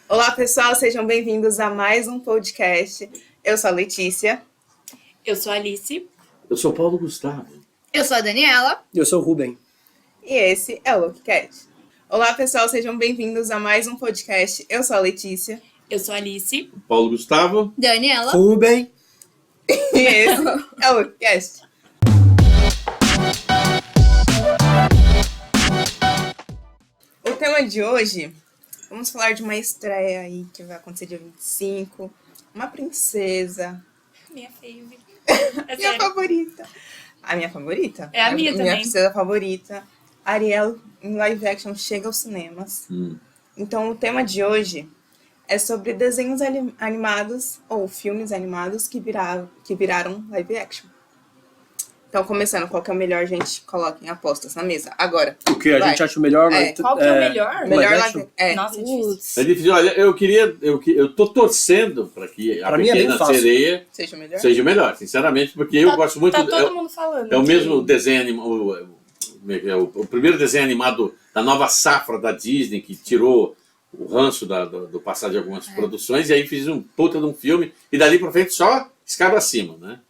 Olá, pessoal, sejam bem-vindos a mais um podcast. Eu sou a Letícia. Eu sou a Alice. Eu sou Paulo Gustavo. Eu sou a Daniela. Eu sou o Rubem. E esse é o Lookcast. Olá, pessoal, sejam bem-vindos a mais um podcast. Eu sou a Letícia. Eu sou a Alice. Paulo Gustavo. Daniela. Rubem. E esse é o Lookcast. O tema de hoje, vamos falar de uma estreia aí que vai acontecer dia 25. Uma princesa. Minha fave. Minha favorita. A minha favorita? É a minha também. Minha princesa favorita. Ariel, em live action, chega aos cinemas. Então, o tema de hoje é sobre desenhos animados ou filmes animados que viraram live action. Então, começando, qual que é o melhor, gente? Coloquem apostas na mesa. Agora. O que a gente acha o melhor? Qual que é o melhor? Melhor live live action? Nossa, é difícil. É difícil. Olha, eu tô torcendo para que a Pra mim é bem Pequena fácil. Sereia Seja o melhor? seja o melhor, sinceramente, porque eu gosto muito. Tá todo mundo falando. É o que- mesmo desenho animado. O primeiro desenho animado da nova safra da Disney, que tirou o ranço do passado de algumas produções, e aí fiz um puta de um filme, e dali pra frente só escada acima, né?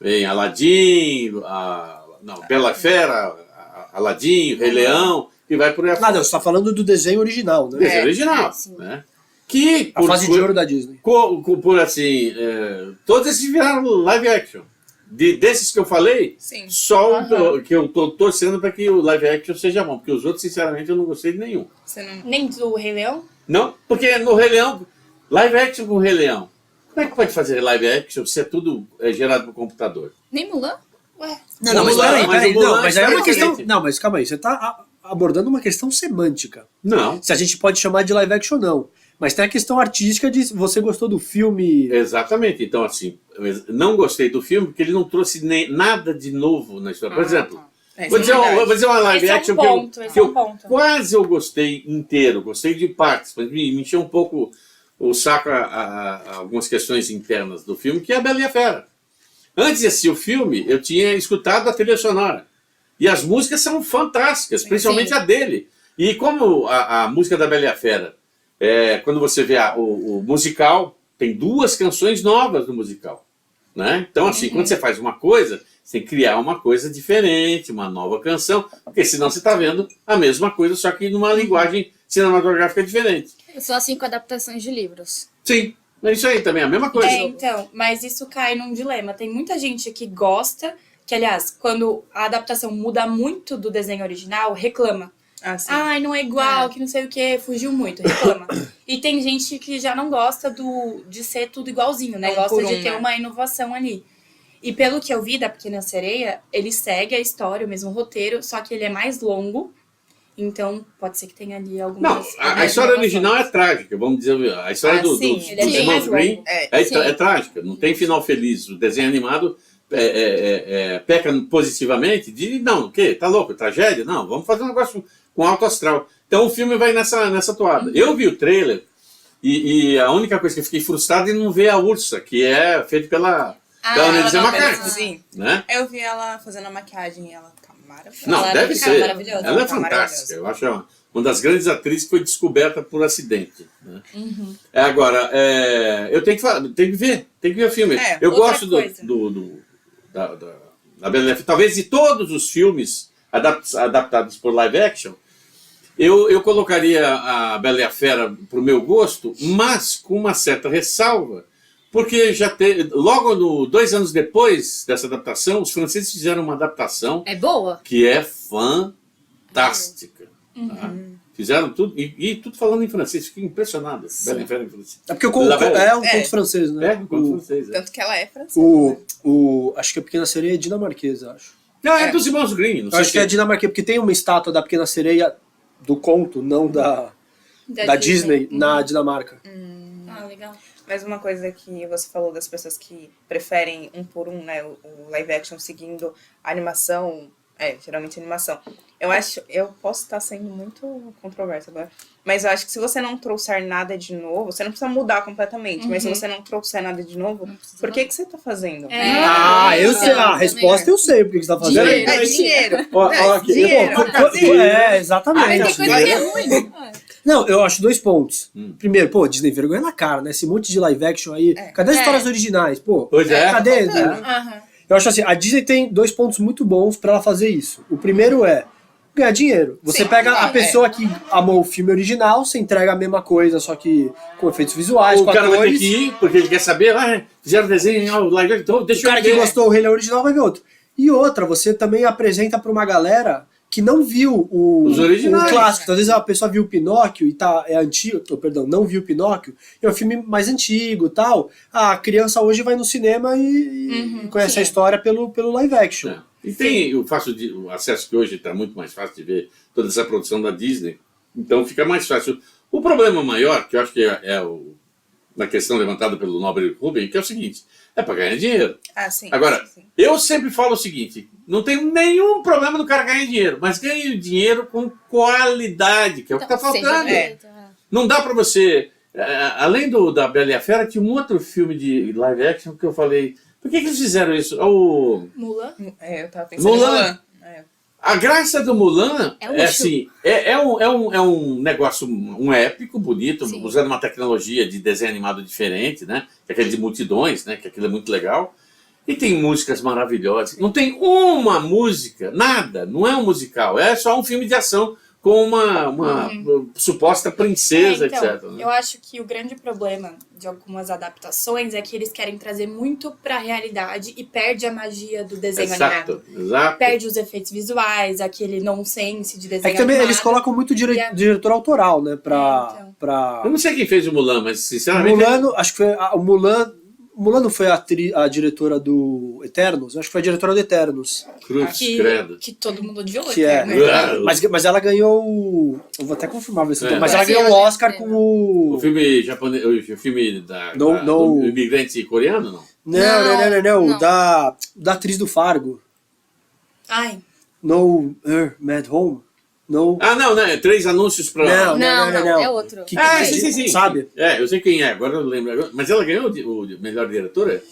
Vem Aladdin, Bela Fera, Aladdin, Rei Leão, e vai por aí. Ah, não, você tá falando do desenho original, né? Desenho original, sim. né? Que, A fase de ouro da Disney. por assim, todos esses viraram live action. Desses que eu falei, Sim. só que eu tô torcendo para que o live action seja bom, porque os outros, sinceramente, eu não gostei de nenhum. Você não... Nem do Rei Leão? Não, porque no Rei Leão, live action com o Rei Leão, como é que pode fazer live action se é tudo gerado por computador? Nem Mulan? Ué. Não, mas Mulan, peraí, mas o Mulan não, mas aí é uma é questão... diferente. Não, mas calma aí, você tá abordando uma questão semântica. Não, Se a gente pode chamar de live action ou não. Mas tem a questão artística de se você gostou do filme... exatamente. Então, assim, eu não gostei do filme porque ele não trouxe nada de novo na história. Por exemplo, vou dizer uma live Esse é um action ponto, que esse é eu um ponto. quase eu gostei inteiro, gostei de partes, mas me encheu um pouco o saco a algumas questões internas do filme, que é a Bela e a Fera. Antes de assistir o filme, eu tinha escutado a trilha sonora. E as músicas são fantásticas, principalmente Sim. a dele. E como a música da Bela e a Fera, quando você vê o musical, tem 2 canções novas no musical. Né? Então, assim, quando você faz uma coisa, você tem que criar uma coisa diferente, uma nova canção, porque senão você está vendo a mesma coisa, só que numa linguagem cinematográfica diferente. Eu sou assim com adaptações de livros. Sim, é isso aí também, a mesma coisa. Então, mas isso cai num dilema. Tem muita gente que gosta, que aliás, quando a adaptação muda muito do desenho original, reclama. Ah, sim. Ai, não é igual, que não sei o que, fugiu muito, reclama. E tem gente que já não gosta de ser tudo igualzinho, né? Um Gosta por de um, ter né? uma inovação ali. E pelo que eu vi da Pequena Sereia, ele segue a história, o mesmo roteiro, só que ele é mais longo. Então, pode ser que tenha ali Não, algumas... a história original é trágica, vamos dizer, a história dos sim, ele é dos bem irmãos mais Green longo. é trágica, não tem final feliz. O desenho animado peca positivamente de, não, o quê? Tá louco, tragédia? Não, vamos fazer um negócio com alto astral. Então o filme vai nessa toada. Eu vi o trailer e a única coisa que eu fiquei frustrado é não ver a ursa, que é feita pela Melissa ela McCarthy, sim. né? Eu vi ela fazendo a maquiagem e ela tá maravilhosa. Não, Ela deve fica ser. maravilhosa, Ela é tá fantástica. Eu acho uma das grandes atrizes que foi descoberta por acidente. Né? Agora, eu tenho que ver o filme. Eu outra gosto coisa. da Bela e a Fera. Talvez de todos os filmes adaptados por live action, eu colocaria a Bela e a Fera para o meu gosto, mas com uma certa ressalva, porque logo 2 anos depois dessa adaptação, os franceses fizeram uma adaptação É boa? que é fantástica. Tá? Fizeram tudo, e tudo falando em francês, fiquei impressionado. Bela e a Fera em francês. É porque é um É. conto francês, né? Conto francês. Tanto que ela é francesa. Acho que a Pequena Sereia é dinamarquesa, acho. Não, é dos irmãos Green. Não Eu sei acho que é dinamarquesa, porque tem uma estátua da Pequena Sereia do conto, não da Disney, na Dinamarca. Ah, legal. Mas uma coisa que você falou das pessoas que preferem um por um, né, o live action seguindo a animação, geralmente animação. Eu posso estar sendo muito controversa agora, mas eu acho que se você não trouxer nada de novo, você não precisa mudar completamente, mas se você não trouxer nada de novo, por que você tá fazendo? Eu sei, a resposta eu sei porque você tá fazendo. Dinheiro. Ó, aqui, Dinheiro. Exatamente. Tem coisa que é ruim. Não, eu acho 2 pontos. Primeiro, pô, Disney, vergonha na cara, né? Esse monte de live action aí. Cadê as histórias originais? Pô, Pois é. cadê? Aham. Eu acho assim, a Disney tem 2 pontos muito bons pra ela fazer isso. O primeiro é ganhar dinheiro. Você Sim, pega a claro, pessoa que amou o filme original, você entrega a mesma coisa, só que com efeitos visuais, O com cara vai ter atores. que ir, porque ele quer saber, fizeram desenho, live, então deixa O cara eu que ver. gostou do Rei Leão original vai ver outro. E outra, você também apresenta pra uma galera que não viu Os originais. o clássico. Às vezes a pessoa viu o Pinóquio e é antigo, perdão, não viu o Pinóquio, e é um filme mais antigo e tal. A criança hoje vai no cinema e conhece sim. a história pelo live action. É. E tem o acesso que hoje está muito mais fácil de ver toda essa produção da Disney, então fica mais fácil. O problema maior, que eu acho que na questão levantada pelo nobre Ruben, que é o seguinte, é para ganhar dinheiro. Ah, sim. Agora, sim. eu sempre falo o seguinte, não tenho nenhum problema do cara ganhar dinheiro, mas ganhe dinheiro com qualidade, que é o que está Seja faltando. feito, Não dá pra você. Além da Bela e a Fera, tinha um outro filme de live action que eu falei. Por que eles fizeram isso? Mulan. Eu tava pensando Mulan. em Mulan. A graça do Mulan É um é assim: é um negócio, um épico, bonito, Sim. usando uma tecnologia de desenho animado diferente, né? Que é aquele de multidões, né? Que aquilo é muito legal. E tem músicas maravilhosas. Não tem uma música, nada. Não é um musical. É só um filme de ação com uma suposta princesa, então, etc. né? eu acho que o grande problema de algumas adaptações é que eles querem trazer muito pra realidade e perde a magia do desenho animado. Exato. Perde os efeitos visuais, aquele nonsense de É desenho que também animado. eles colocam muito E a- diretor autoral, né? então. Eu não sei quem fez o Mulan, mas sinceramente. Mulan, acho que foi o Mulan. Mulan não foi a diretora do Eternos? Acho que foi a diretora do Eternos. Cruz, credo. que todo mundo odiou. Que é. né? Mas ela ganhou o. Eu vou até confirmar ver se eu tô- É. Mas ela ganhou o Oscar com O o. filme japonês, o filme Não. do imigrante coreano, não? Não. Não. Da atriz do Fargo. Ai, No Mad Home. No. Ah, não, né? 3 anúncios pra. Não, é outro. Sim. Sabe? Eu sei quem é, agora eu lembro. Mas ela ganhou o melhor diretora?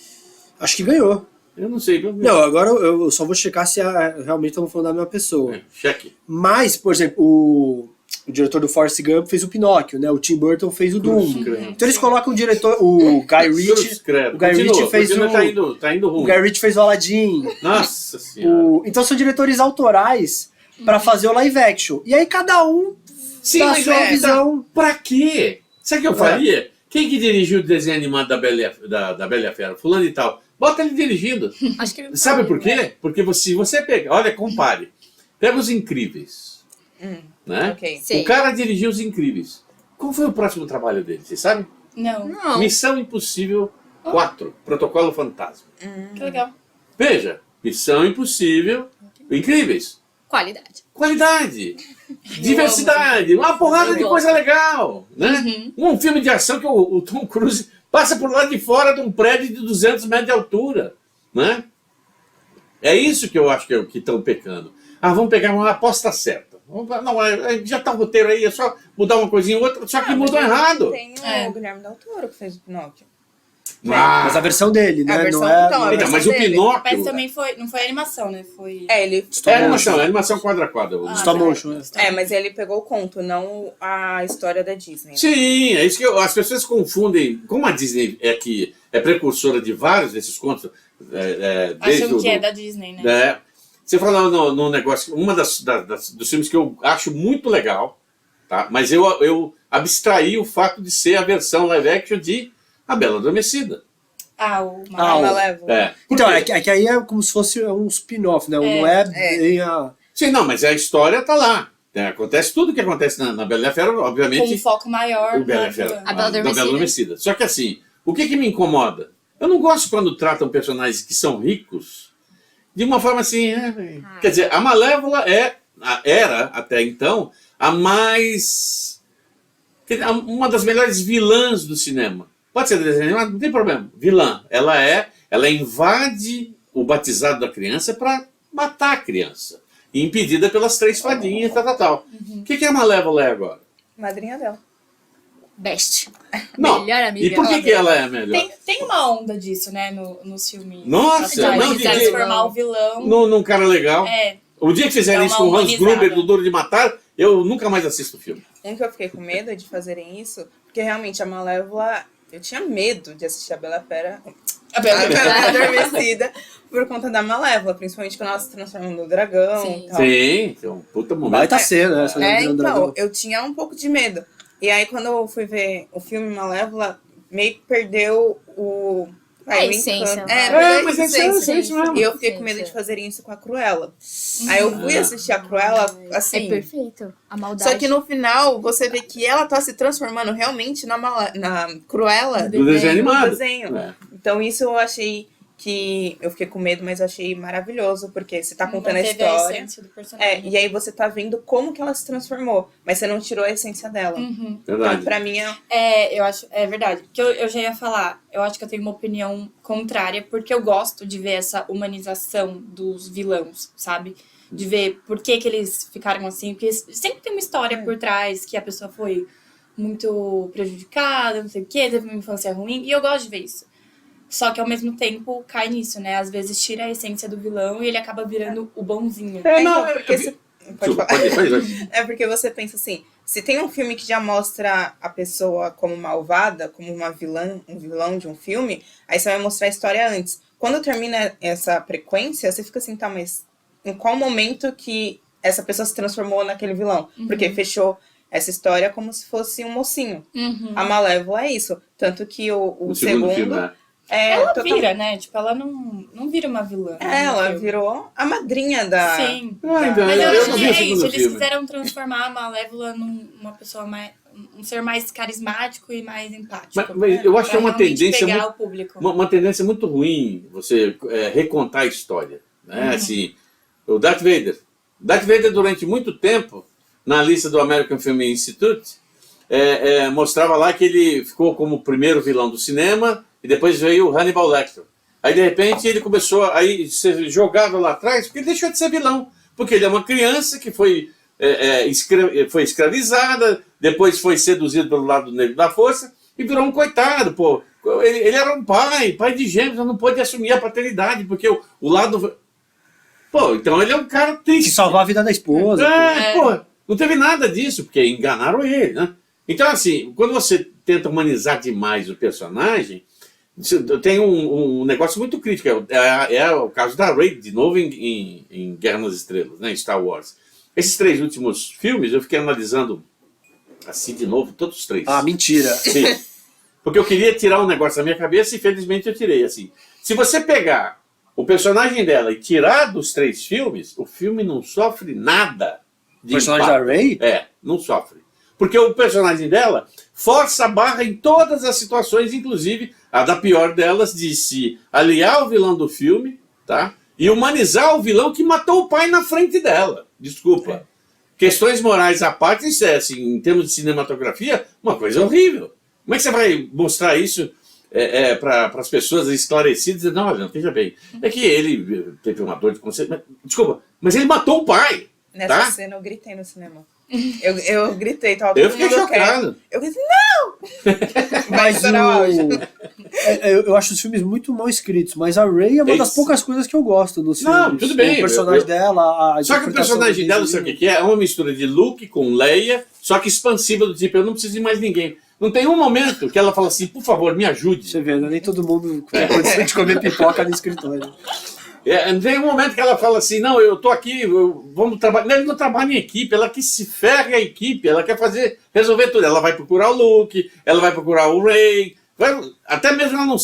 Acho que ganhou. Eu não sei. Não, agora eu só vou checar se realmente estamos falando da mesma pessoa. Cheque. Mas, por exemplo, o diretor do Forrest Gump fez o Pinóquio, né? O Tim Burton fez o Doom. credo. Então eles colocam o diretor, o Guy Ritchie. Credo. O Guy Ritchie fez o. Tá indo O ruim. Guy Ritchie fez o Aladdin. Nossa senhora. Então são diretores autorais pra fazer o live action. E aí cada um Sim, dá a mas sua visão. Pra quê? Sabe o que eu faria? Quem que dirigiu o desenho animado da Bela e a Fera? Fulano e tal. Bota ele dirigindo. Acho que ele Sabe por quê? Porque se você pega... Olha, compare. Pega Os Incríveis. Né? Ok. Sei. O cara dirigiu Os Incríveis. Qual foi o próximo trabalho dele? Você sabe? não. Não. Missão Impossível 4. Protocolo Fantasma. Que legal. Veja. Missão Impossível. Incríveis. Qualidade. Qualidade. Diversidade. Uma porrada de coisa legal. Né? Um filme de ação que o Tom Cruise passa por lá de fora de um prédio de 200 metros de altura. Né? É isso que eu acho que estão pecando. Vamos pegar uma aposta certa. Não, já está o roteiro aí, é só mudar uma coisinha ou outra, só que mudou errado. Tem o Guilherme Del Toro que fez o Pinóquio. Mas a versão dele, né? A versão, não é, então, a não é- versão Mas o dele. Pinóquio... Mas também não foi animação, né? Foi. Ele. É animação quadra a quadra. Stop motion, né? Mas ele pegou o conto, não a história da Disney. Né? Sim, é isso que as pessoas confundem. Como a Disney é precursora de vários desses contos, desde Acham que é da Disney, né? você falou no negócio, uma dos filmes que eu acho muito legal, tá? Mas eu abstraí o fato de ser a versão live action de A Bela Adormecida. O Malévola. Então, Por é quê? que aí é como se fosse um spin-off, né? Não é bem a. Sim, não, mas a história tá lá. Acontece tudo que acontece na Bela e a Fera, Com obviamente. um foco maior. O Bela e a na Fera. vilã. A Bela Da Adormecida. Bela Adormecida. Só que assim, o que me incomoda? Eu não gosto quando tratam personagens que são ricos de uma forma assim. Quer dizer, a Malévola era, até então, uma das melhores vilãs do cinema. Pode ser desenho animado, não tem problema. Vilã. Ela invade o batizado da criança para matar a criança. Impedida pelas 3 fadinhas, tal. O que a Malévola é agora? Madrinha dela. Best. Não. Melhor amiga. E por que ela é a melhor? Tem uma onda disso, né? Nos filmes. Nossa, atuais, não, de de- transformar o vilão. Num cara legal. É. O dia que fizerem Dá isso uma com o Hans humanizada. Gruber do Duro de Matar, eu nunca mais assisto o filme. Um que eu fiquei com medo de fazerem isso, porque realmente a Malévola, eu tinha medo de assistir a Bela Fera, a Bela Adormecida, por conta da Malévola, principalmente quando ela se transforma no dragão Sim. e tal. Sim, é um puta momento. Vai tá cena, né? Essa É, do dragão. então, eu tinha um pouco de medo. E aí, quando eu fui ver o filme Malévola, meio que perdeu o... A o essência. encanto. É, perdeu mas a é essência. isso mesmo. E eu fiquei com medo de fazerem isso com a Cruella. Aí eu fui assistir a Cruella, assim... É perfeito. A maldade. Só que no final, você vê que ela tá se transformando realmente na Cruella Do desenho animado. do desenho. É. Então isso eu achei que... Eu fiquei com medo, mas eu achei maravilhoso, porque você tá contando a Manteve a história. essência do personagem. E aí você tá vendo como que ela se transformou, mas você não tirou a essência dela. Uhum. Verdade. Então, pra mim, Eu acho, é verdade. Porque eu já ia falar, eu acho que eu tenho uma opinião contrária, porque eu gosto de ver essa humanização dos vilões, sabe? De ver por que eles ficaram assim, porque sempre tem uma história por trás, que a pessoa foi muito prejudicada, não sei o quê, teve uma infância ruim, e eu gosto de ver isso. Só que ao mesmo tempo cai nisso, né? Às vezes tira a essência do vilão e ele acaba virando o bonzinho. Não, porque você... Pode Desculpa, falar. pode. É porque você pensa assim, se tem um filme que já mostra a pessoa como malvada, como um vilão de um filme, aí você vai mostrar a história antes. Quando termina essa frequência, você fica assim, tá, mas em qual momento que essa pessoa se transformou naquele vilão? Porque fechou essa história como se fosse um mocinho. A Malévola é isso. Tanto que o segundo filme, né? Ela total- vira, né? Tipo, ela não vira uma vilã. Ela virou a madrinha da... Sim. Então, Mas eu eu acho não que vi o é segundo isso. Eles filme. quiseram transformar a Malévola numa pessoa mais... Um ser mais carismático e mais empático. Mas eu acho que é uma Pra realmente tendência pegar muito- o público. Uma tendência muito ruim você recontar a história. Né? Assim, o Darth Vader. Darth Vader, durante muito tempo, na lista do American Film Institute, mostrava lá que ele ficou como o primeiro vilão do cinema e depois veio o Hannibal Lecter. Aí, de repente, ele começou a ser jogado lá atrás porque ele deixou de ser vilão. Porque ele é uma criança que foi escravizada, depois foi seduzido pelo lado negro da força e virou um coitado, pô. Ele era um pai de gêmeos, não pôde assumir a paternidade, porque o lado... Pô, então ele é um cara Que triste. salvar a vida da esposa. Pô, não teve nada disso, porque enganaram ele, né? Então, assim, quando você tenta humanizar demais o personagem, tem um negócio muito crítico. É o caso da Rey, de novo, em Guerra nas Estrelas, né, em Star Wars. Esses 3 últimos filmes, eu fiquei analisando, assim, de novo, todos os 3. Ah, mentira. Sim. Porque eu queria tirar um negócio da minha cabeça e, felizmente, eu tirei, assim. Se você pegar o personagem dela e tirar dos 3 filmes, o filme não sofre nada de O personagem impacto. da Rey? Não sofre. Porque o personagem dela força a barra em todas as situações, inclusive a da pior delas, de se aliar ao vilão do filme, tá? E humanizar o vilão que matou o pai na frente dela. Desculpa. Questões morais à parte, isso é, assim, em termos de cinematografia, uma coisa horrível. Como é que você vai mostrar isso para as pessoas esclarecidas? Não, olha, veja bem, é que ele teve uma dor de consciência. Desculpa, mas ele matou o pai. Nessa Tá? cena eu gritei no cinema. Eu gritei, tava todo Eu fiquei mundo chocado. quieto. Eu gritei, não! Mas era ótimo. eu acho os filmes muito mal escritos, mas a Rey é uma das Isso. poucas coisas que eu gosto dos filmes. Não, tudo bem, O personagem eu- dela, a Só que o interpretação personagem da dela, Daisy. sabe o que é? É uma mistura de Luke com Leia, só que expansiva, do tipo, eu não preciso de mais ninguém. Não tem um momento que ela fala assim, por favor, me ajude. Você vê, né? Nem todo mundo tem condição de comer pipoca no escritório. Não tem um momento que ela fala assim, não, eu tô aqui, vamos trabalhar. Ela não trabalha em equipe, ela que se ferra a equipe, ela quer resolver tudo. Ela vai procurar o Luke, ela vai procurar o Rey, até mesmo ela não...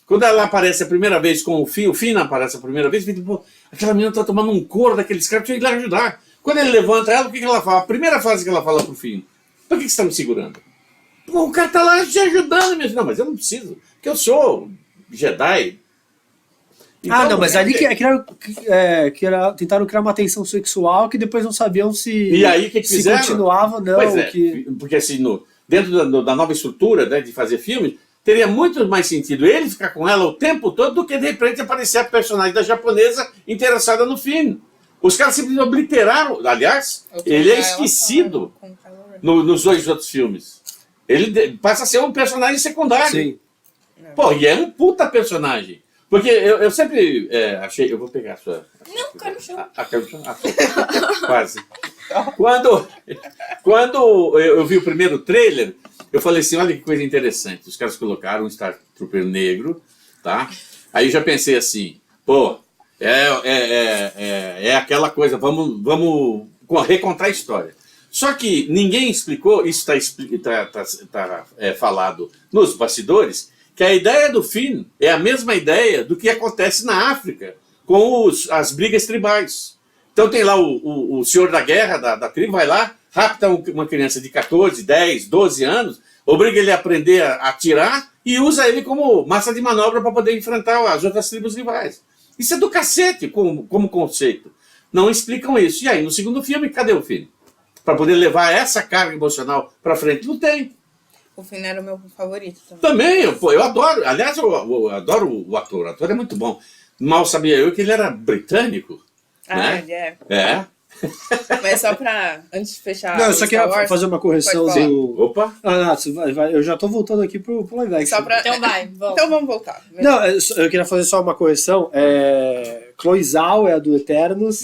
Quando ela aparece a primeira vez com o Finn aparece a primeira vez, pô, aquela menina tá tomando um couro daqueles caras, tinha que ir lá ajudar. Quando ele levanta ela, o que ela fala? A primeira frase que ela fala pro Finn, por que você tá me segurando? Pô, o cara tá lá te ajudando mesmo. Não, mas eu não preciso, porque eu sou Jedi. Então, mas ali tentaram criar uma tensão sexual que depois não sabiam se, E aí, o que se fizeram? continuava ou não. Pois é, que... porque assim, dentro da nova estrutura, né, de fazer filmes, teria muito mais sentido ele ficar com ela o tempo todo do que de repente aparecer a personagem da japonesa interessada no Finn. Os caras simplesmente obliteraram, aliás, ele é esquecido nos 2 outros filmes. Ele passa a ser um personagem secundário. Sim. Pô, e é um puta personagem. Porque eu sempre achei... Eu vou pegar a sua... Não, cai no chão. Caiu no chão? Quase. Quando eu vi o primeiro trailer, eu falei assim, olha que coisa interessante. Os caras colocaram um Star Trooper negro, tá? Aí eu já pensei assim, pô, é aquela coisa, vamos recontar a história. Só que ninguém explicou, isso está falado nos bastidores, que a ideia do Finn é a mesma ideia do que acontece na África com as brigas tribais. Então tem lá o senhor da guerra, da tribo, vai lá, rapta uma criança de 14, 10, 12 anos, obriga ele a aprender a atirar e usa ele como massa de manobra para poder enfrentar as outras tribos rivais. Isso é do cacete como conceito. Não explicam isso. E aí, no segundo filme, cadê o Finn? Para poder levar essa carga emocional para frente, não tem. O Finn era o meu favorito também. Também, eu adoro. Aliás, eu adoro o ator. O ator é muito bom. Mal sabia eu que ele era britânico. Né? Ele é. É. Mas só pra, antes de fechar. Não, eu só queria fazer uma correção Pode falar. do. Opa! Eu já tô voltando aqui pro live action. Só pra... Então vai, volta. Então vamos voltar. Não, eu queria fazer só uma correção. Chloe Zhao é a do Eternos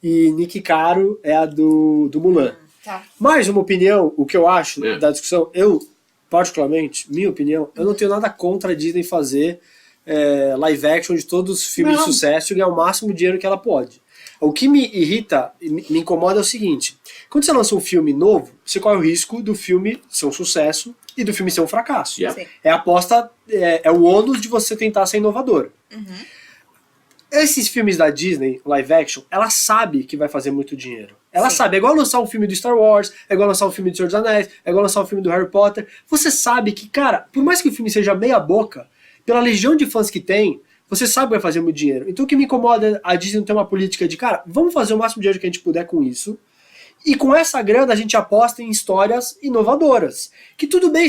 e Nick Caro é a do Mulan. Tá. Mais uma opinião, o que eu acho da discussão, eu, particularmente, minha opinião, eu não tenho nada contra a Disney fazer live action de todos os filmes de sucesso e ganhar o máximo de dinheiro que ela pode. O que me irrita, me incomoda é o seguinte: quando você lança um filme novo, você corre o risco do filme ser um sucesso e do filme ser um fracasso. Yeah. É a aposta, é o ônus de você tentar ser inovador. Esses filmes da Disney, live action, ela sabe que vai fazer muito dinheiro. Ela sabe, é igual lançar um filme do Star Wars, é igual lançar um filme do Senhor dos Anéis, é igual lançar um filme do Harry Potter. Você sabe que, cara, por mais que o filme seja meia boca, pela legião de fãs que tem, você sabe que vai fazer muito dinheiro. Então o que me incomoda é a Disney não ter uma política de, cara, vamos fazer o máximo de dinheiro que a gente puder com isso, e com essa grana a gente aposta em histórias inovadoras. Que tudo bem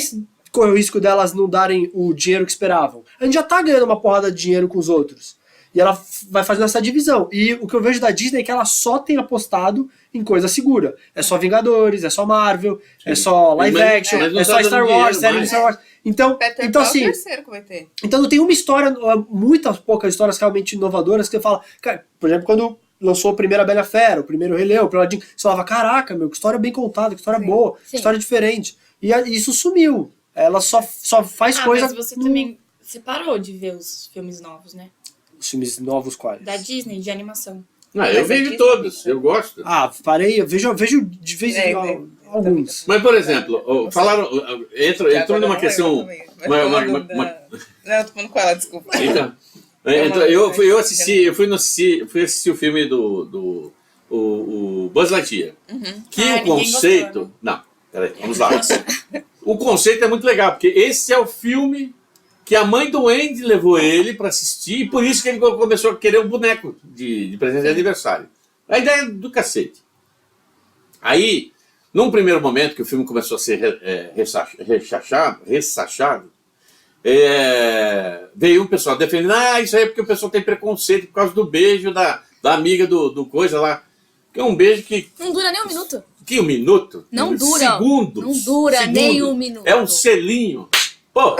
correr o risco delas não darem o dinheiro que esperavam. A gente já tá ganhando uma porrada de dinheiro com os outros. E ela vai fazendo essa divisão. E o que eu vejo da Disney é que ela só tem apostado em coisa segura. É só Vingadores, é só Marvel, é só live action, mas não é tá só dando Star Wars, dinheiro série de mais. Star Wars. Então Peter Pan é o assim, terceiro que vai ter. então não tem uma história, muitas poucas histórias realmente inovadoras que você fala, cara, por exemplo, quando lançou a primeira Bela Fera, o primeiro Rei Leão, o primeiro Aladdin, você falava, caraca, meu, que história bem contada, que história boa, que história diferente. E isso sumiu. Ela só faz coisa... Mas você também separou de ver os filmes novos, né? Os filmes novos quais? Da Disney, de animação. Não, eu vejo todos, eu gosto. Parei, eu vejo de vez em quando alguns. Mas, por exemplo, falaram, entrou numa questão... Não, eu tô falando com ela, desculpa. Então, eu fui assistir o filme do Buzz Lightyear. Que o conceito... Gostou, né? Não, peraí, vamos lá. O conceito é muito legal, porque esse é o filme que a mãe do Andy levou ele para assistir, e por isso que ele começou a querer um boneco de presente de aniversário. A ideia é do cacete. Aí, num primeiro momento que o filme começou a ser ressachado, veio um pessoal defendendo, isso aí é porque o pessoal tem preconceito por causa do beijo da amiga do coisa lá. Que é um beijo que... Não dura nem um minuto. Que um minuto? Não dura. Segundos. Não dura nem um minuto. É um selinho. Pô,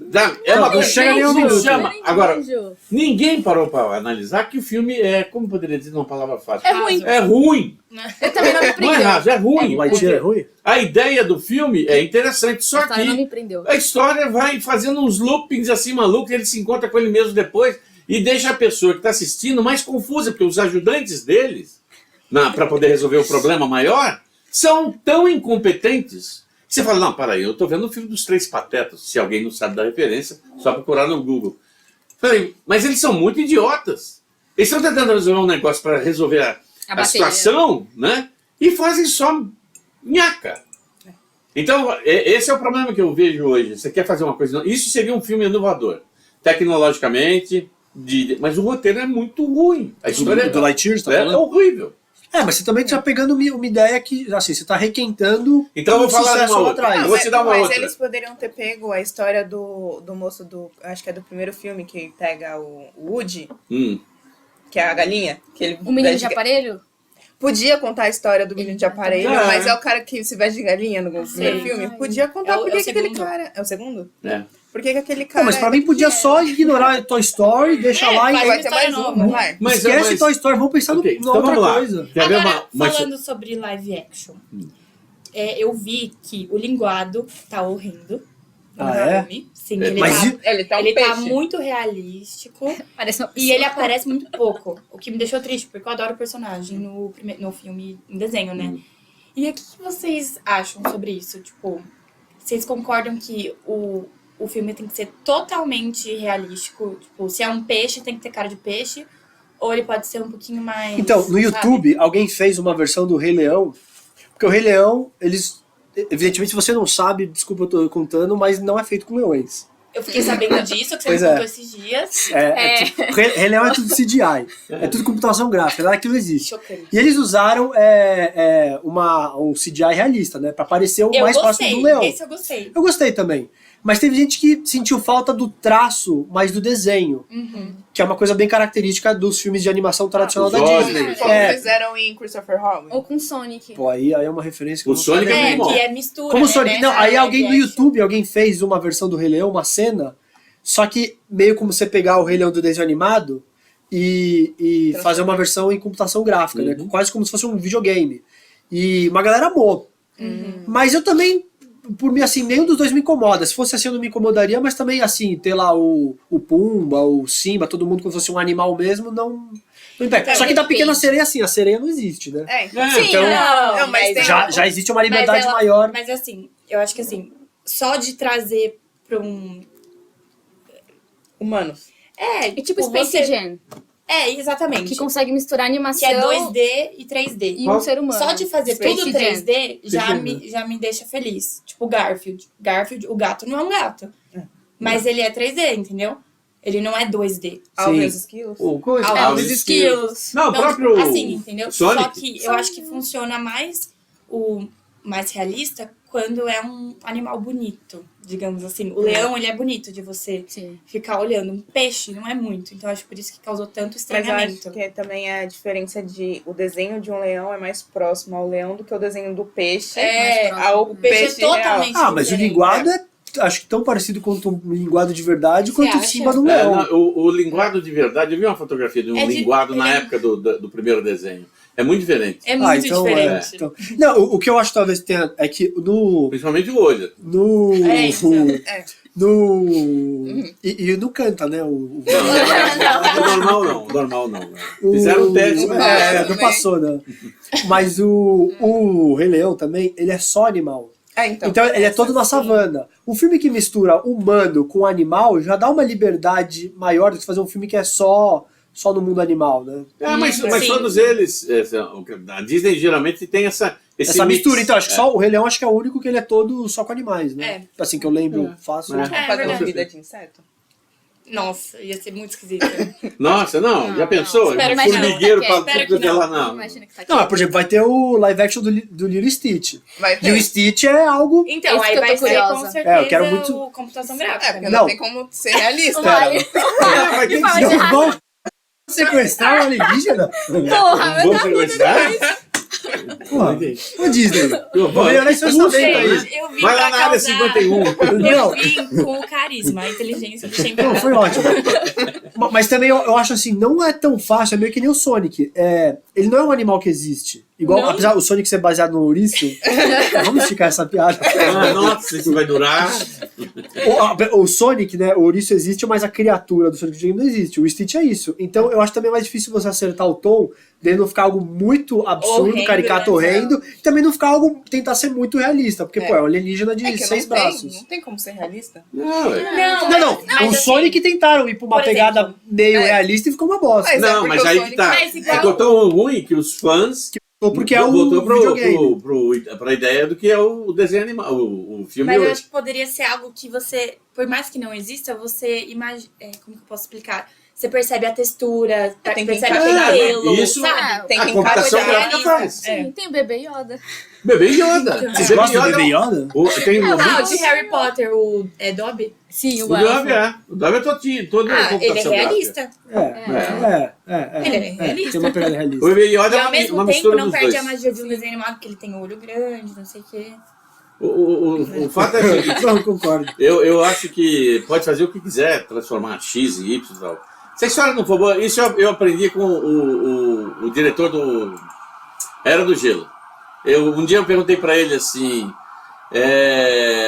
Não chega nem um minuto. Chama. Agora, ninguém parou para analisar que o filme como poderia dizer uma palavra fácil? É ruim. É ruim. Eu também não me Não é prendeu. raso, é ruim. O Lightyear é ruim? A ideia do filme é interessante, só A história não me que prendeu. a história vai fazendo uns loopings assim malucos, ele se encontra com ele mesmo depois e deixa a pessoa que está assistindo mais confusa, porque os ajudantes deles, para poder resolver o problema maior, são tão incompetentes. Você fala, não, peraí, eu tô vendo o filme dos Três Patetas, se alguém não sabe da referência, só procurar no Google. Falei, mas eles são muito idiotas. Eles estão tentando resolver um negócio para resolver a situação, né? E fazem só nhaca. Então, esse é o problema que eu vejo hoje. Você quer fazer uma coisa... Isso seria um filme inovador. Tecnologicamente, mas o roteiro é muito ruim. A história do Lightyear, você tá é falando? horrível. Mas você também está pegando uma ideia que, assim, você está requentando Então eu vou falar de sucesso uma lá outra. atrás. Eu vou te dar uma mas outra. eles poderiam ter pego a história do moço do... Acho que é do primeiro filme, que pega o Woody, que é a galinha. Que ele O menino de aparelho? Podia contar a história do menino de aparelho, É. mas é o cara que se veste de galinha no primeiro filme. Podia contar É o- por é que o que aquele segundo. cara... É o segundo? É. Por que que aquele Pô, cara... mas pra mim podia só ignorar Toy Story, deixa lá e faz Vai uma ter história mais nova. um, não vai? Mas- esquece mas- Toy Story, vamos pensar Ok, numa outra vamos lá. coisa. Quer ver Agora, mas- falando sobre live action, eu vi que o linguado tá horrendo. no Ah, é? filme. Sim, É, ele mas tá, Ele tá um ele tá peixe. muito realístico. Parece uma E ele aparece muito pouco, o que me deixou triste, porque eu adoro o personagem no filme, em desenho, né? E o que vocês acham sobre isso? Tipo, vocês concordam que o filme tem que ser totalmente realístico? Tipo, se é um peixe, tem que ter cara de peixe? Ou ele pode ser um pouquinho mais... Então, no sabe? YouTube, alguém fez uma versão do Rei Leão, porque o Rei Leão, eles... Evidentemente, se você não sabe, desculpa eu tô contando, mas não é feito com leões. Eu fiquei sabendo disso, que você Pois me é. contou esses dias. Rei Leão é tudo CGI, é tudo computação gráfica, nada daquilo existe. Chocante. E eles usaram um CGI realista, né? Pra parecer o Eu mais gostei, próximo do leão. esse eu gostei. Eu gostei também. Mas teve gente que sentiu falta do traço, mais do desenho. Que é uma coisa bem característica dos filmes de animação tradicional os da olhos, Disney. né? Como É, fizeram em Christopher Robin. Ou com Sonic. pô, aí é uma referência que O eu não Sonic sabia. é muito bom. Que é mistura, Como né? Sonic. Não, dessa aí alguém do live action. YouTube, alguém fez uma versão do Rei Leão, uma cena, só que meio como você pegar o Rei Leão do desenho animado e fazer uma versão em computação gráfica, né? Quase como se fosse um videogame. E uma galera amou. Mas eu também, por mim, assim, nenhum dos dois me incomoda. Se fosse assim, eu não me incomodaria, mas também, assim, ter lá o Pumba, o Simba, todo mundo como se fosse um animal mesmo, não impede. Só que da Pequena Sereia, assim, a sereia não existe, né? É, Sim, então- Não, mas tem- Já existe uma liberdade ela- maior. Mas assim, eu acho que assim, só de trazer pra um... humanos. É, E tipo Space Jam, exatamente. que consegue misturar Que animação é 2D e 3D. e um ser humano. Só de fazer Space tudo Jam. 3D já Jam. me deixa feliz. Tipo Garfield. Garfield, o gato não é um gato. Mas ele é 3D, entendeu? Ele não é 2D. Alves Skills. O coisa- Alves Alves Skills. Não, o Então, próprio assim, entendeu? Sonic. Só que eu acho que funciona mais o mais realista quando é um animal bonito, digamos assim. O leão, ele é bonito de você Sim. ficar olhando. Um peixe não é muito. Então, eu acho por isso que causou tanto Mas eu acho estranhamento. que também é a diferença de o desenho de um leão é mais próximo ao leão do que o desenho do peixe É, ao o peixe é real. totalmente Ah, mas o diferente. linguado é, acho que tão parecido quanto o linguado de verdade, Você quanto o acha? Simba do É, leão. não, o linguado de verdade, eu vi uma fotografia de um É de- linguado na ele é- época do primeiro desenho. É muito diferente. É muito diferente. então- não, o que eu acho talvez tenha é que Principalmente o olho. É, então. e no canta, né? O normal não. Fizeram um teste. Não passou, né? Mas o Rei Leão também, ele é só animal. Então ele é todo na savana. Um filme que mistura humano com animal já dá uma liberdade maior do que fazer um filme que é só no mundo animal, né? Mas Sim. todos eles, a Disney geralmente tem essa Essa mix. mistura, então acho que só o Rei Leão acho que é o único que ele é todo só com animais, né? Assim que eu lembro, fácil. É. Vamos fazer uma verdade. vida de inseto? Nossa, ia ser muito esquisito. Nossa, não, já Não, pensou? Espero Um que não. formigueiro Espero pra que tudo que é não. lá, não. Imagina que tá aqui. Não, mas, por exemplo, vai ter o live action do Lilo Stitch. Vai ter. E o Stitch é algo. Então, Esse aí que eu vai tô ser curiosa. com certeza eu quero muito- o computação É, gráfica. porque né? não tem como ser realista. Vai. Vai ter que Vai. ser Vão sequestrar um alienígena? Porra, Vamos sequestrar? Porra, o Disney. Eu Vou melhorar esse orçamento aí. Eu vim Vai lá pra na área causar... 51. Eu vim com o carisma, a inteligência do Não, Champion. foi ótimo. Mas também eu acho assim, não é tão fácil, é meio que nem o Sonic. Ele não é um animal que existe. Igual, Não? apesar do Sonic ser baseado no ouriço. Vamos esticar essa piada. Nossa, isso vai durar. O Sonic, né? O ouriço existe, mas a criatura do Sonic não existe. O Stitch é isso. Então eu acho também mais difícil você acertar o tom, dele não ficar algo muito absurdo, Horrendo, caricato, né? horrendo, e também não ficar algo, tentar ser muito realista, porque, pô, é um alienígena de É que 6 não braços. não tem como ser realista. Não, Não, mas o assim, Sonic tentaram ir pra uma por pegada exemplo, meio é. realista e ficou uma bosta. Mas é não, porque mas o aí Sonic- que tá. Mas igual- Ficou tão ruim que os fãs Ou porque é o voltou videogame. pra ideia do que é o desenho animal, o filme Mas eu hoje. acho que poderia ser algo que você, por mais que não exista, você imagina. Como que eu posso explicar? você percebe a textura, Tem que percebe encaixar, o né? pelo, Isso sabe? Tem a que computação encaixar. gráfica faz. Sim, tem o bebê Yoda. Bebê Yoda. Vocês Bebê gostam do Yoda Bebê Yoda? Tem um Não, de Harry Potter, o Dobby. Sim, O Dobby O Dobby é todinho, todo Ah, ele é computação gráfica. realista. Ele é realista. Tem uma pegada O realista. Bebê Yoda E é ao uma mesmo tempo mistura não dos perde dois. a magia de um desenho animado, porque ele tem o olho grande, não sei o quê. O fato é o seguinte, Não concordo. eu acho que pode fazer o que quiser, transformar X em Y e tal. Se a história não for boa, isso eu aprendi com o diretor do Era do Gelo. Um dia eu perguntei para ele assim,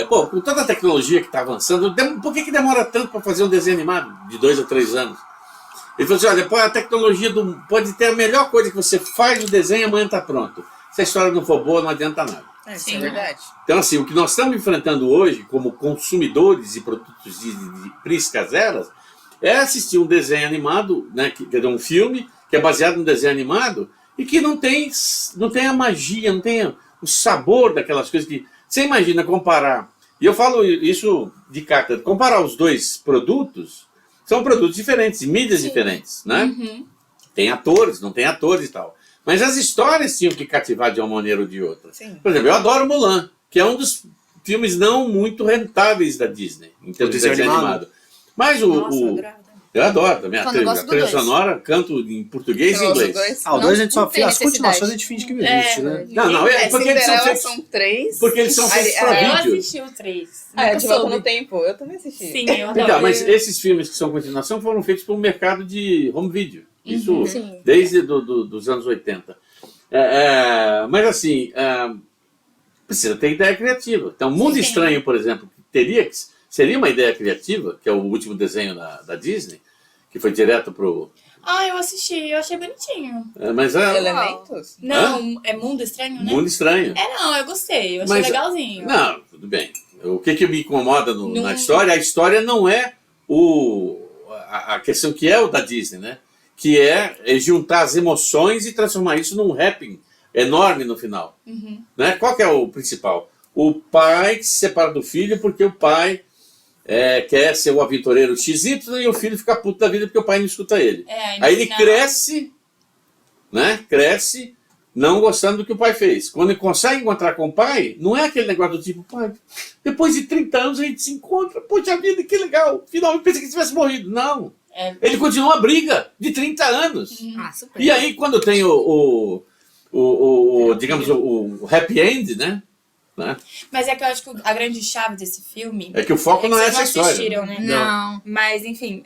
com toda a tecnologia que está avançando, por que demora tanto para fazer um desenho animado de 2 a 3 anos? Ele falou assim, olha, a tecnologia pode ter a melhor coisa que você faz o desenho e amanhã está pronto. Se a história não for boa, não adianta nada. Isso é verdade. Então, assim, o que nós estamos enfrentando hoje, como consumidores de produtos de PRIs caseiras, é assistir um desenho animado, né, que é um filme, que é baseado num desenho animado, e que não tem a magia, não tem o sabor daquelas coisas que... Você imagina comparar, e eu falo isso de carta, comparar os dois produtos, são produtos diferentes, mídias diferentes, né? Tem atores, não tem atores e tal. Mas as histórias tinham que cativar de uma maneira ou de outra. Sim. Por exemplo, eu adoro Mulan, que é um dos filmes não muito rentáveis da Disney, em termos de desenho animado. Mas Nossa, eu adorava. eu adoro também. Quando eu A gosto do trilha dois. sonora, canto em português e Então, os inglês. dois. O 2 a gente só Não tem fez as continuações, necessidade. a gente finge que não existe, né? Não, é porque eles são Cinderela feitos... são 3. Porque eles são feitos pra Eu vídeo. assisti o 3. De volta no tempo. Eu também assisti. Sim, eu adoro. Então, mas esses filmes que são continuação foram feitos para o mercado de home video. Isso Sim. desde dos anos 80. Mas assim, precisa ter ideia criativa. Então, Mundo Sim. Estranho, por exemplo, seria uma ideia criativa, que é o último desenho da Disney, que foi direto pro... Eu assisti, eu achei bonitinho. Mas Elementos? Não, é Mundo Estranho, né? Mundo Estranho. Não, eu gostei, eu achei Mas- legalzinho. Não, tudo bem. O que me incomoda na Não- história, a história não é a questão que é o da Disney, né? Que é juntar as emoções e transformar isso num happening enorme no final. Né? Qual que é o principal? O pai que se separa do filho porque o pai quer ser o aventureiro XY e o filho fica puto da vida porque o pai não escuta ele. Aí ele cresce, né? Cresce não gostando do que o pai fez. Quando ele consegue encontrar com o pai, não é aquele negócio do tipo, pai, depois de 30 anos a gente se encontra, poxa vida, que legal, finalmente pensei que ele tivesse morrido. Não. Ele continua a briga de 30 anos. Ah, super. E aí quando tem digamos, o happy end, né? Mas é que eu acho que a grande chave desse filme... É que o foco não é vocês essa história. assistiram, né? Não. Mas, enfim,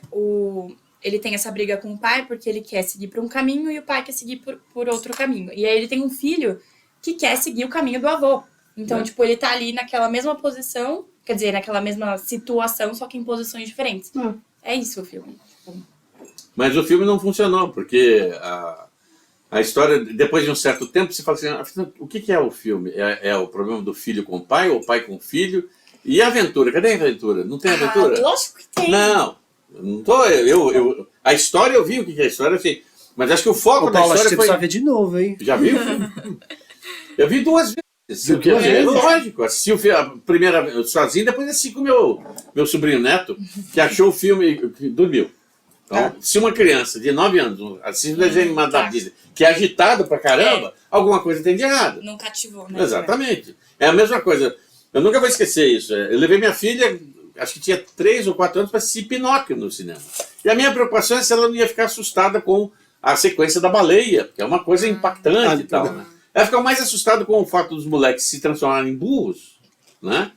ele tem essa briga com o pai porque ele quer seguir por um caminho e o pai quer seguir por outro caminho. E aí ele tem um filho que quer seguir o caminho do avô. Então, tipo, ele tá ali naquela mesma posição, quer dizer, naquela mesma situação, só que em posições diferentes. É isso o filme. Mas o filme não funcionou, porque a história, depois de um certo tempo, você fala assim, afinal, o que é o filme? É o problema do filho com o pai, ou o pai com o filho? E a aventura? Cadê a aventura? Não tem aventura? Lógico que tem. Não tô, a história eu vi o que é a história, assim, mas acho que o foco Ô, da Paulo, acho que história você foi... precisa ver de novo, hein? Já viu? Eu vi 2 vezes. Viu 2 vezes? Lógico, assisti a primeira vez sozinho, depois assisti com meu sobrinho neto, que achou o filme, que dormiu. Então, se uma criança de 9 anos assiste um desenho animado da Disney, que é agitado pra caramba, alguma coisa tem de errado. Não cativou, né? Exatamente. É a mesma coisa. Eu nunca vou esquecer isso. Eu levei minha filha, acho que tinha 3 ou 4 anos, para assistir Pinóquio no cinema. E a minha preocupação é se ela não ia ficar assustada com a sequência da baleia, que é uma coisa impactante e tal, né? Ela ficou mais assustada com o fato dos moleques se transformarem em burros, né?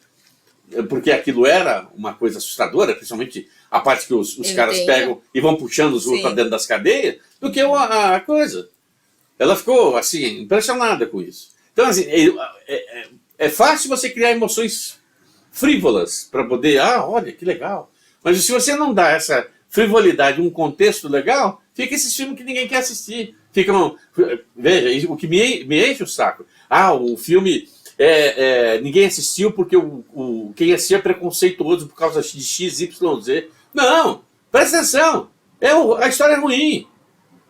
Porque aquilo era uma coisa assustadora, principalmente a parte que os caras pegam e vão puxando os outros para dentro das cadeias, do que a coisa. Ela ficou, assim, impressionada com isso. Então, assim, é fácil você criar emoções frívolas para poder, olha, que legal. Mas se você não dá essa frivolidade um contexto legal, fica esses filmes que ninguém quer assistir. Veja, o que me enche o saco. O filme ninguém assistiu porque quem assistiu é preconceituoso por causa de X, Y, Z. Não, presta atenção. A história é ruim.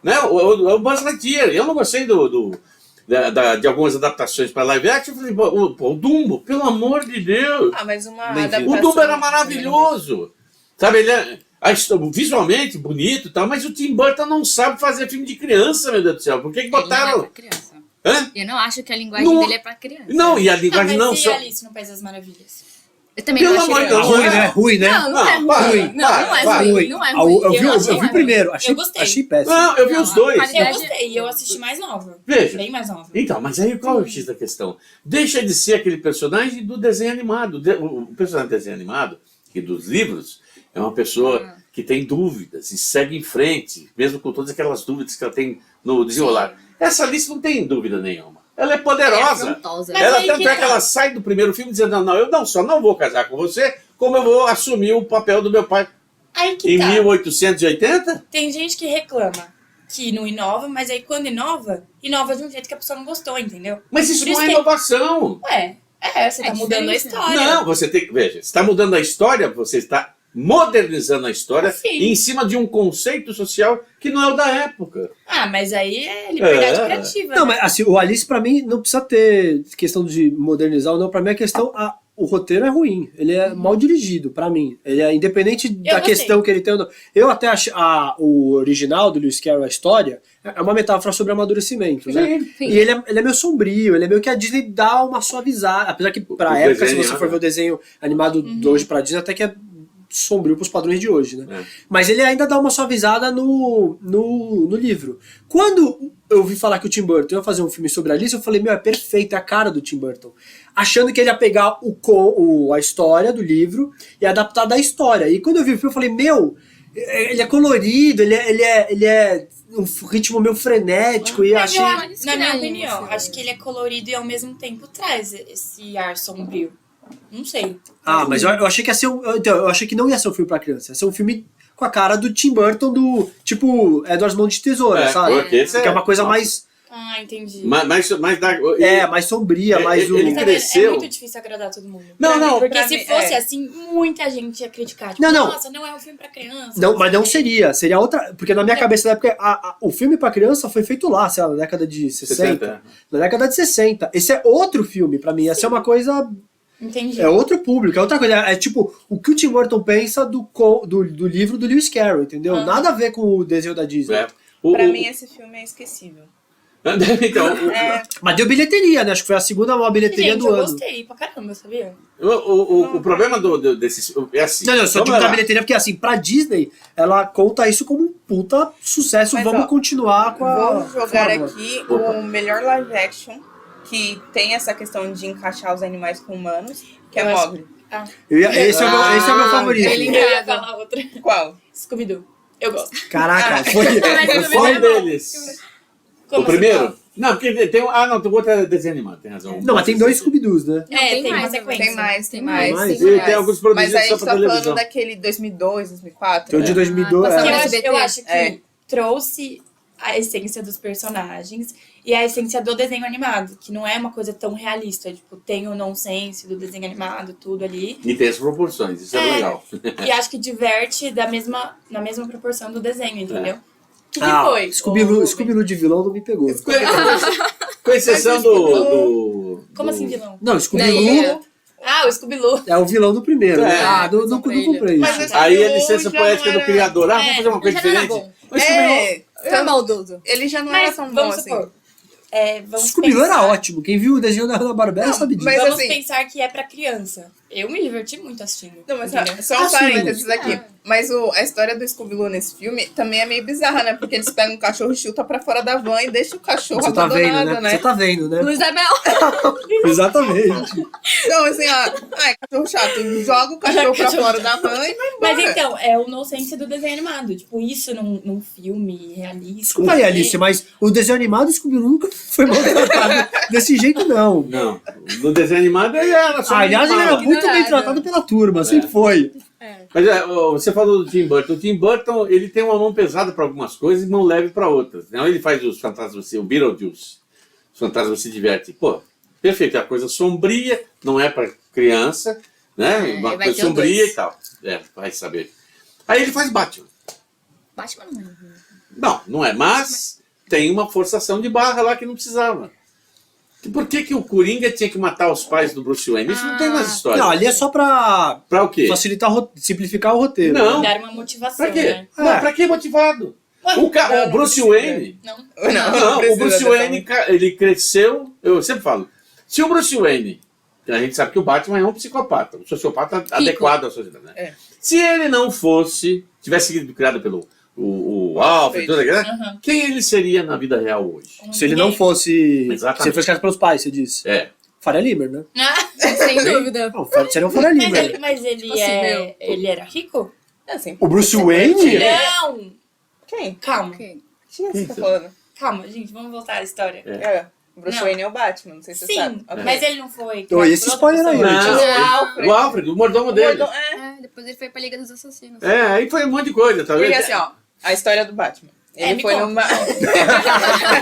Né? O Buzz Lightyear. Eu não gostei de algumas adaptações para live action. Eu falei, o Dumbo, pelo amor de Deus. Mas uma O Dumbo era maravilhoso. Sabe, visualmente bonito e tal, mas o Tim Burton não sabe fazer filme de criança, meu Deus do céu. Por que Ele não é botaram? pra criança. Hã? Eu não acho que a linguagem Não- dele é pra criança. Não, e a Ah, linguagem mas não e só. Alice no País das Maravilhas? Eu também Pelo não achei amor de legal. Deus, Ruim, né? Ruim, né? Não, não é Não, para, ruim. Não, não é para. ruim. Ruim. Não é Ah, ruim. eu vi Eu achei o ruim. primeiro, Eu gostei. achei péssimo. Não, eu vi Não, os dois. a Eu qualidade- gostei, e eu assisti mais nova. Veja. Bem mais nova. Então, mas aí qual é o X da questão? Deixa de ser aquele personagem do desenho animado. O personagem do desenho animado, que dos livros, é uma pessoa que tem dúvidas e segue em frente, mesmo com todas aquelas dúvidas que ela tem no desenrolar. Essa Alice não tem dúvida nenhuma. Ela é É poderosa. afrontosa. Mas Ela aí tanto que é que tá. ela sai do primeiro filme dizendo, não, eu não só não vou casar com você, como eu vou assumir o papel do meu pai Aí que em tá. 1880. Tem gente que reclama que não inova, mas aí quando inova de um jeito que a pessoa não gostou, entendeu? Mas isso Por isso não é que- inovação. Ué, você tá mudando a diferente, né? história. Não, você tem que. Veja, você está mudando a história, você está modernizando a história Sim. em cima de um conceito social que não é o da época. Ah, mas aí é liberdade É. criativa. Não, né? mas assim, o Alice pra mim não precisa ter questão de modernizar ou não. Pra mim a questão, o roteiro é ruim. Ele é mal dirigido, pra mim. Ele é independente da gostei. questão que ele tem ou não. Eu até acho o original do Lewis Carroll, a história, é uma metáfora sobre amadurecimento, né? Sim. E ele é meio sombrio, ele é meio que a Disney dá uma suavizada. Apesar que pra O época, se desenho você for animado. ver o desenho animado de hoje pra Disney, até que é sombrio pros padrões de hoje, né? É. Mas ele ainda dá uma suavizada no livro. Quando eu ouvi falar que o Tim Burton ia fazer um filme sobre Alice, eu falei, meu, é perfeito, é a cara do Tim Burton. Achando que ele ia pegar a história do livro e adaptar da história. E quando eu vi o filme, eu falei, meu, ele é colorido, ele é um ritmo meio frenético. E eu Mas achei... eu, Mas na minha estranho, opinião, assim. acho que ele é colorido e ao mesmo tempo traz esse ar sombrio. Não sei. Ah, mas eu achei que ia ser então, eu achei que não ia ser um filme pra criança. Ia ser um filme com a cara do Tim Burton, do tipo Edward Mãos de Tesoura, sabe? porque esse Que é uma coisa nossa, mais... Ah, entendi. mais mais sombria, mais... ele Tá vendo? cresceu. É muito difícil agradar todo mundo. Não, não. Porque pra se mim, fosse é. assim, muita gente ia criticar. Tipo, Não. nossa, não é um filme pra criança. Não, mas não sei o quê. seria. Seria outra. Porque na minha cabeça, na época, o filme pra criança foi feito lá, sei lá, na década de 60. Na década de 60. Esse é outro filme pra mim. Essa é uma coisa. Entendi. É outro público, é outra coisa. É tipo o que o Tim Burton pensa do livro do Lewis Carroll, entendeu? Aham. Nada a ver com o desenho da Disney. É. Pra mim, esse filme é esquecível. Então, Mas deu bilheteria, né? Acho que foi a segunda maior bilheteria Gente, do eu ano. gostei pra caramba, sabia? o problema desses. É assim. Não, só vamos digo da lá. bilheteria porque, assim, pra Disney, ela conta isso como um puta sucesso. Mas, Vamos ó, continuar com a. Vou jogar fórmula. aqui Opa. o melhor live action que tem essa questão de encaixar os animais com humanos, que é Eu acho- Mogli. Esse é o meu favorito. ele- Eu ia Linkado. falar outra. Qual? Scooby-Doo. Eu gosto. Caraca, foi. Mas Qual eu- deles? Como O primeiro? assim, qual? Não, porque tem. Não, tem outro desenho animado, tem razão. Não, mas tem dois Scooby-Doos, né? É, tem tem uma mais, sequência. Tem mais, tem mais. mais. E tem alguns Mas produzidos aí a só gente pra tá televisão. falando daquele 2002, 2004. Tem o de 2002. passava Que no eu, SBT. eu acho que É. trouxe a essência dos personagens e a essência do desenho animado, que não é uma coisa tão realista. Tipo, tem o nonsense do desenho animado, tudo ali. E tem as proporções, isso é, É. legal. E acho que diverte na mesma proporção do desenho, entendeu? O que foi? Scooby-Doo de vilão não me pegou. Com exceção do. Como assim, vilão? Não, Daí, Scooby-Doo Ah, o Scooby-Doo. é o vilão do primeiro. É. né? Ah, não comprei Mas isso. esse Aí a Scooby-Doo licença já poética não do era- criador. Ah, vamos fazer uma coisa já não era diferente. bom. Mas Scooby-Doo- É, Era maldoso. ele já não era Mas tão bom vamos assim. supor. Vamos Scooby-Doo era pensar- ótimo. Quem viu o desenho da Hanna-Barbera sabe disso. mas Vamos assim- pensar que é pra criança. Eu me diverti muito assistindo. Não, mas entendeu? só um sim. parênteses aqui. Mas a história do Scooby-Doo nesse filme também é meio bizarra, né? Porque eles pegam um cachorro e chutam pra fora da van e deixam o cachorro Você tá vendo, abandonado, né? Você tá vendo, né? Luiz Abel. Exatamente. Então, assim, cachorro chato, joga o cachorro pra fora da van e vai embora. Mas então, é o nonsense do desenho animado. Tipo, isso num filme realista. Desculpa aí, Alice, mas o desenho animado do Scooby-Doo nunca foi maltratado desse jeito, não. Não, no desenho animado ele era só. Aliás, ele era animal. muito bem ignorado. tratado pela turma, sempre foi. Mas você falou do Tim Burton. O Tim Burton ele tem uma mão pesada para algumas coisas e mão leve para outras. Então ele faz os fantasmas, o Beetlejuice. Os fantasmas se divertem. Pô, perfeito. É uma coisa sombria, não é para criança, né? É, Uma vai coisa ter o sombria 2. e tal. Vai saber. Aí ele faz Batman. Batman não é. Não, não é. Mas tem uma forçação de barra lá que não precisava. Por que o Coringa tinha que matar os pais do Bruce Wayne? Isso não tem nas histórias. Não, ali é só pra Pra o quê? facilitar, simplificar o roteiro. Não. Dar uma motivação, Pra quê? né? Não, pra que motivado? O não Bruce precisa. Wayne... Não. Não, o precisa Bruce dessa Wayne, ele cresceu... Eu sempre falo, se o Bruce Wayne... A gente sabe que o Batman é um psicopata, um sociopata adequado à sociedade, né? É. Se ele não fosse... Tivesse sido criado pelo o Alfred, tudo aquilo, né? Quem ele seria na vida real hoje? Se ele não fosse. Exatamente. Se ele fosse criado pelos pais, você disse. É. Faria Limer, né? Sem dúvida. Não, seria um Faria Limer. Mas ele, Tipo assim, meu. ele era rico? É assim, O Bruce sempre Wayne? foi. Não! Quem? Calma, Ok. Quem você tá falando? calma, gente, vamos voltar à história. É. O Bruce Não. Wayne é o Batman, não sei se você Sim, sabe. Ok. mas ele não foi. Então, esse criado por outra spoiler aí, pessoa. gente. Não, o Alfred, o mordomo O dele. Gordon- Depois ele foi pra Liga dos Assassinos. Aí foi um monte de coisa, tá vendo? Porque assim, ó, a história do Batman. Ele me foi conta. numa.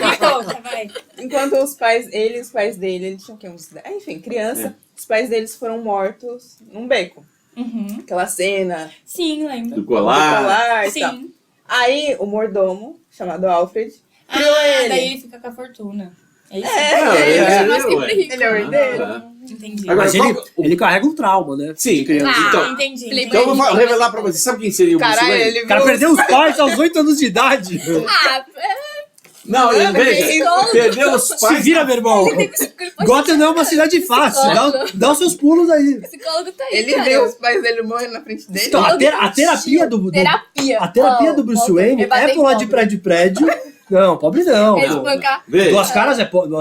Me conta, vai. Enquanto os pais, ele e os pais dele, eles tinham o quê? Uns 10, enfim, criança, os pais deles foram mortos num beco. Uhum. Aquela cena Sim, Do lembro. do colar. colar e tal. Sim. Aí o mordomo, chamado Alfred, criou Ah, ele. daí ele fica com a fortuna. É isso? Não, ele é, mas sempre ué. rico. Ele é o herdeiro. Ah, Entendi. Agora, Mas ele, qual- ele carrega um trauma, né? Sim, De criança. então, entendi. Felipe, então eu vou revelar pra você. Sabe quem seria o Bruce Caralho, Wayne? ele O cara viu- perdeu os pais aos 8 anos de idade. Ah, Não, ele, veja, psicólogo. perdeu os Se pais. vira, meu irmão. Gotham não é uma cidade fácil. Dá os seus pulos aí. o psicólogo tá aí, Ele cara. viu os pais dele morrendo na frente dele. Então, a terapia do Terapia. a terapia do Bruce Wayne é pular de prédio em prédio. Não, pobre não. É pô. espancar Veja. Duas caras não é pobre.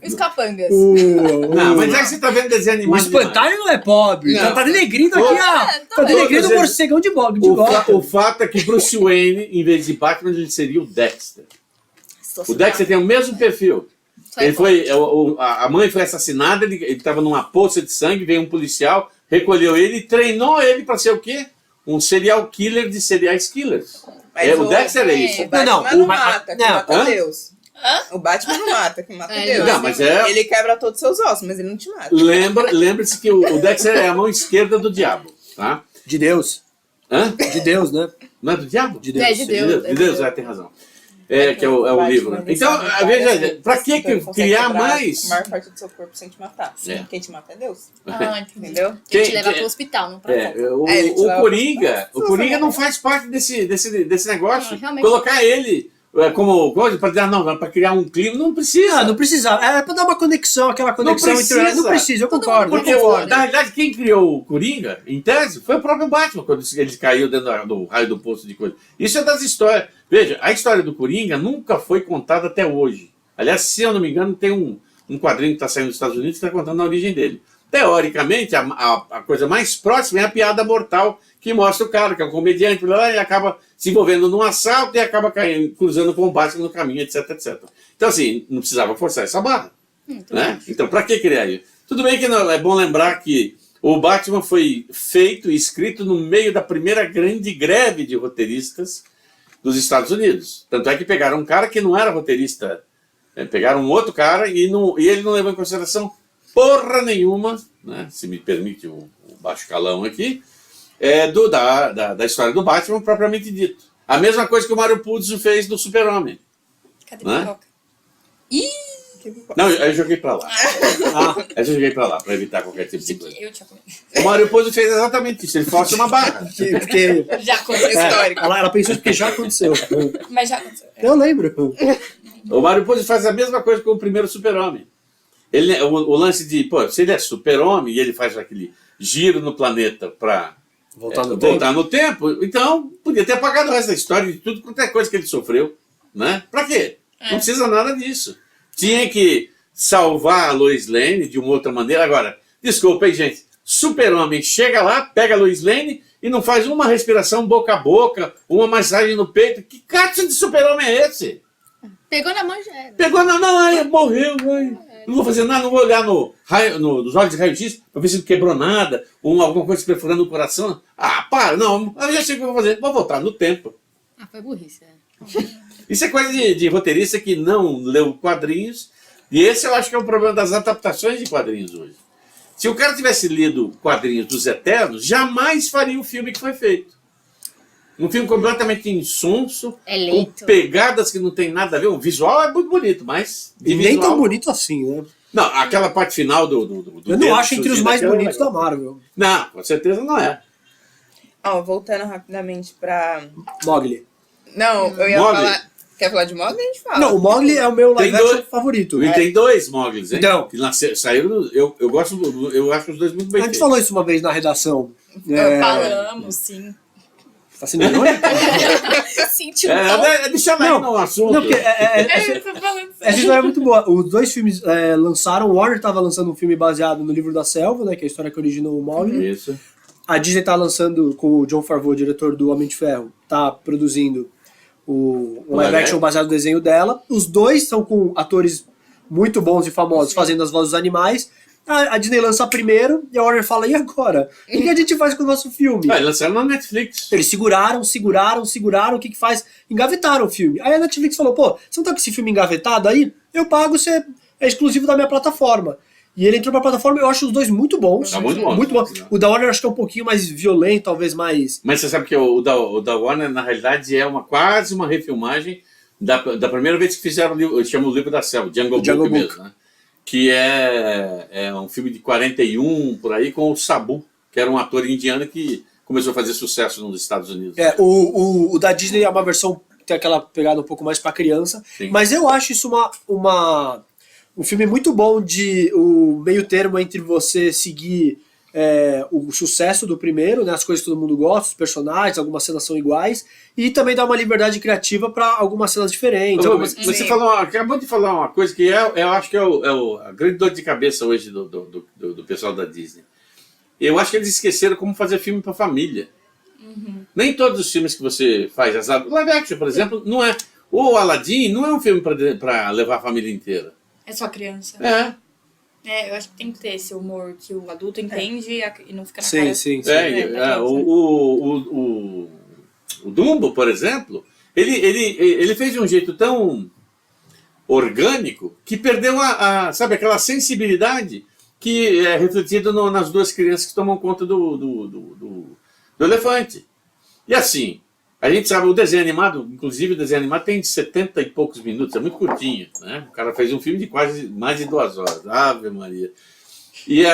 os capangas. Não, mas é que você tá vendo desenho O animado. espantalho não é pobre. Não. Tá denegrindo aqui, ó. Tá denegrindo o Todos morcegão de demais. Gotham. O fato é que Bruce Wayne, em vez de Batman, ele seria o Dexter. O Dexter tem o mesmo perfil. Ele foi, a mãe foi assassinada, ele estava numa poça de sangue, veio um policial, recolheu ele e treinou ele para ser o quê? Um serial killer de serial killers. Mas O Dexter é isso. O Batman Não, não, o- mata, que não. mata Hã? Deus. O Batman não mata, que mata É, Deus. Não, mas é- Ele quebra todos os seus ossos, mas ele não te mata. Lembre-se que o Dexter é a mão esquerda do diabo. Tá? De Deus. Hã? De Deus, né? Não é do diabo? De Deus. É, de Deus. De Deus, tem razão. Que é o Batman, livro. Né? ele Então, sabe veja, várias pra coisas, que então ele consegue criar quebrar mais? A maior parte do seu corpo sem te matar. É. Quem te mata é Deus. Ah, entendi. Entendeu? Ele te Quem- leva quem- pro hospital, não pra casa. ele te O leva Coringa, pra- o Coringa não faz parte desse negócio. Não, realmente. Colocar ele como coisa para dizer, não, para criar um clima, não precisa. Ah, não precisava. Era pra dar uma conexão, aquela conexão precisa. entre. Não precisa, eu concordo. Porque, eu concordo. na realidade, quem criou o Coringa, em tese, foi o próprio Batman, quando ele caiu dentro do raio do poço de coisa. Isso é das histórias. Veja, a história do Coringa nunca foi contada até hoje. Aliás, se eu não me engano, tem um quadrinho que está saindo dos Estados Unidos que está contando a origem dele. Teoricamente, a coisa mais próxima é a piada mortal que mostra o cara, que é um comediante, lá, ele acaba se envolvendo num assalto e acaba caindo, cruzando com o Batman no caminho, etc, etc. Então, assim, não precisava forçar essa barra. Né? Então, para que criar isso? Tudo bem que não, é bom lembrar que o Batman foi feito e escrito no meio da primeira grande greve de roteiristas dos Estados Unidos. Tanto é que pegaram um cara que não era roteirista, pegaram um outro cara e ele não levou em consideração porra nenhuma, né, se me permite o baixo calão aqui, da história do Batman propriamente dito. A mesma coisa que o Mário Puzo fez do Super-Homem. Cadê Né? a pipoca? Não, eu joguei pra lá. Eu joguei pra lá, pra evitar qualquer tipo de coisa. Eu tinha comido. O Mário Puzo fez exatamente isso, ele força uma barra. Porque Já aconteceu. Histórico. ela pensou porque já aconteceu. Mas já aconteceu. Eu lembro. O Mário Puzo faz a mesma coisa com o primeiro Super-Homem. O lance de, pô, se ele é Super-Homem e ele faz aquele giro no planeta para voltar no tempo, então podia ter apagado o resto da história de tudo quanto é coisa que ele sofreu. Né? Pra quê? Não precisa nada disso. Tinha que salvar a Lois Lane de uma outra maneira. Agora, desculpa aí, gente. Super-Homem chega lá, pega a Lois Lane e não faz uma respiração boca a boca, uma massagem no peito. Que cacho de Super-Homem é esse? Pegou na mão já era. Pegou, não, morreu, vai. Não vou fazer nada, não vou olhar nos olhos de raio-x para ver se não quebrou nada, ou alguma coisa se perfurando no coração. Ah, para, não, eu já sei o que eu vou fazer. Vou voltar no tempo. Ah, foi burrice. Isso é coisa de roteirista que não leu quadrinhos, e esse eu acho que é o problema das adaptações de quadrinhos hoje. Se o cara tivesse lido quadrinhos dos Eternos, jamais faria o filme que foi feito. Um filme completamente insonso, É com lento. pegadas que não tem nada a ver. O visual é muito bonito, mas... de E nem visual- tão bonito assim, né? Não, aquela parte final do Eu dedo não acho entre os surgindo, mais aquela é bonitos da legal. Marvel. Não, com certeza não é. Ó, voltando rapidamente pra... Mogli. Não, eu ia Mogli. falar... Quer falar de Mogli? A gente fala. Não, o Mogli é o meu live Tem action dois- favorito. E tem dois Moglis, hein? Então. Que saíram. Eu gosto, eu acho os dois muito bem A gente feitos. falou isso uma vez na redação. É, Falamos, sim. tá sendo irônico? Sentiu um tom. Deixa ela aí no assunto. Não, porque Eu tô falando essa história é muito boa. Os dois filmes lançaram, o Warner tava lançando um filme baseado no Livro da Selva, né, que é a história que originou o Mogli. Isso. A Disney tá lançando, com o Jon Favreau, diretor do Homem de Ferro, tá produzindo um live action baseado no desenho dela. Os dois são com atores muito bons e famosos, fazendo as vozes dos animais. A Disney lança primeiro e a Warner fala, e agora? O que a gente faz com o nosso filme? Ah, lançaram na Netflix. Eles seguraram, o que faz? Engavetaram o filme. Aí a Netflix falou, pô, você não tá com esse filme engavetado aí? Eu pago, você é exclusivo da minha plataforma. E ele entrou pra plataforma, eu acho os dois muito bons. Tá muito bom. Muito bom. O da Warner acho que é um pouquinho mais violento, talvez mais... Mas você sabe que o da Warner, na realidade, é quase uma refilmagem da primeira vez que fizeram o livro, eu chamo o Livro da Selva, Jungle Book mesmo, né? Que é um filme de 41, por aí, com o Sabu, que era um ator indiano que começou a fazer sucesso nos Estados Unidos. O da Disney é uma versão que tem aquela pegada um pouco mais pra criança, Sim. mas eu acho isso um filme muito bom de o meio termo entre você seguir o sucesso do primeiro, né, as coisas que todo mundo gosta, os personagens, algumas cenas são iguais, e também dar uma liberdade criativa para algumas cenas diferentes. Você acabou de falar uma coisa que eu acho que a grande dor de cabeça hoje do pessoal da Disney. Eu acho que eles esqueceram como fazer filme para família. Nem todos os filmes que você faz, live action, por exemplo, não é. O Aladdin não é um filme para levar a família inteira. É só criança. É. Eu acho que tem que ter esse humor que o adulto entende e não fica na Sim, cara. sim. O Dumbo, por exemplo, ele fez de um jeito tão orgânico que perdeu sabe, aquela sensibilidade que é refletida nas duas crianças que tomam conta do elefante. E assim, a gente sabe, o desenho animado, inclusive o desenho animado tem 70 e poucos minutos, é muito curtinho, né? O cara fez um filme de quase mais de 2 horas. Ave Maria. E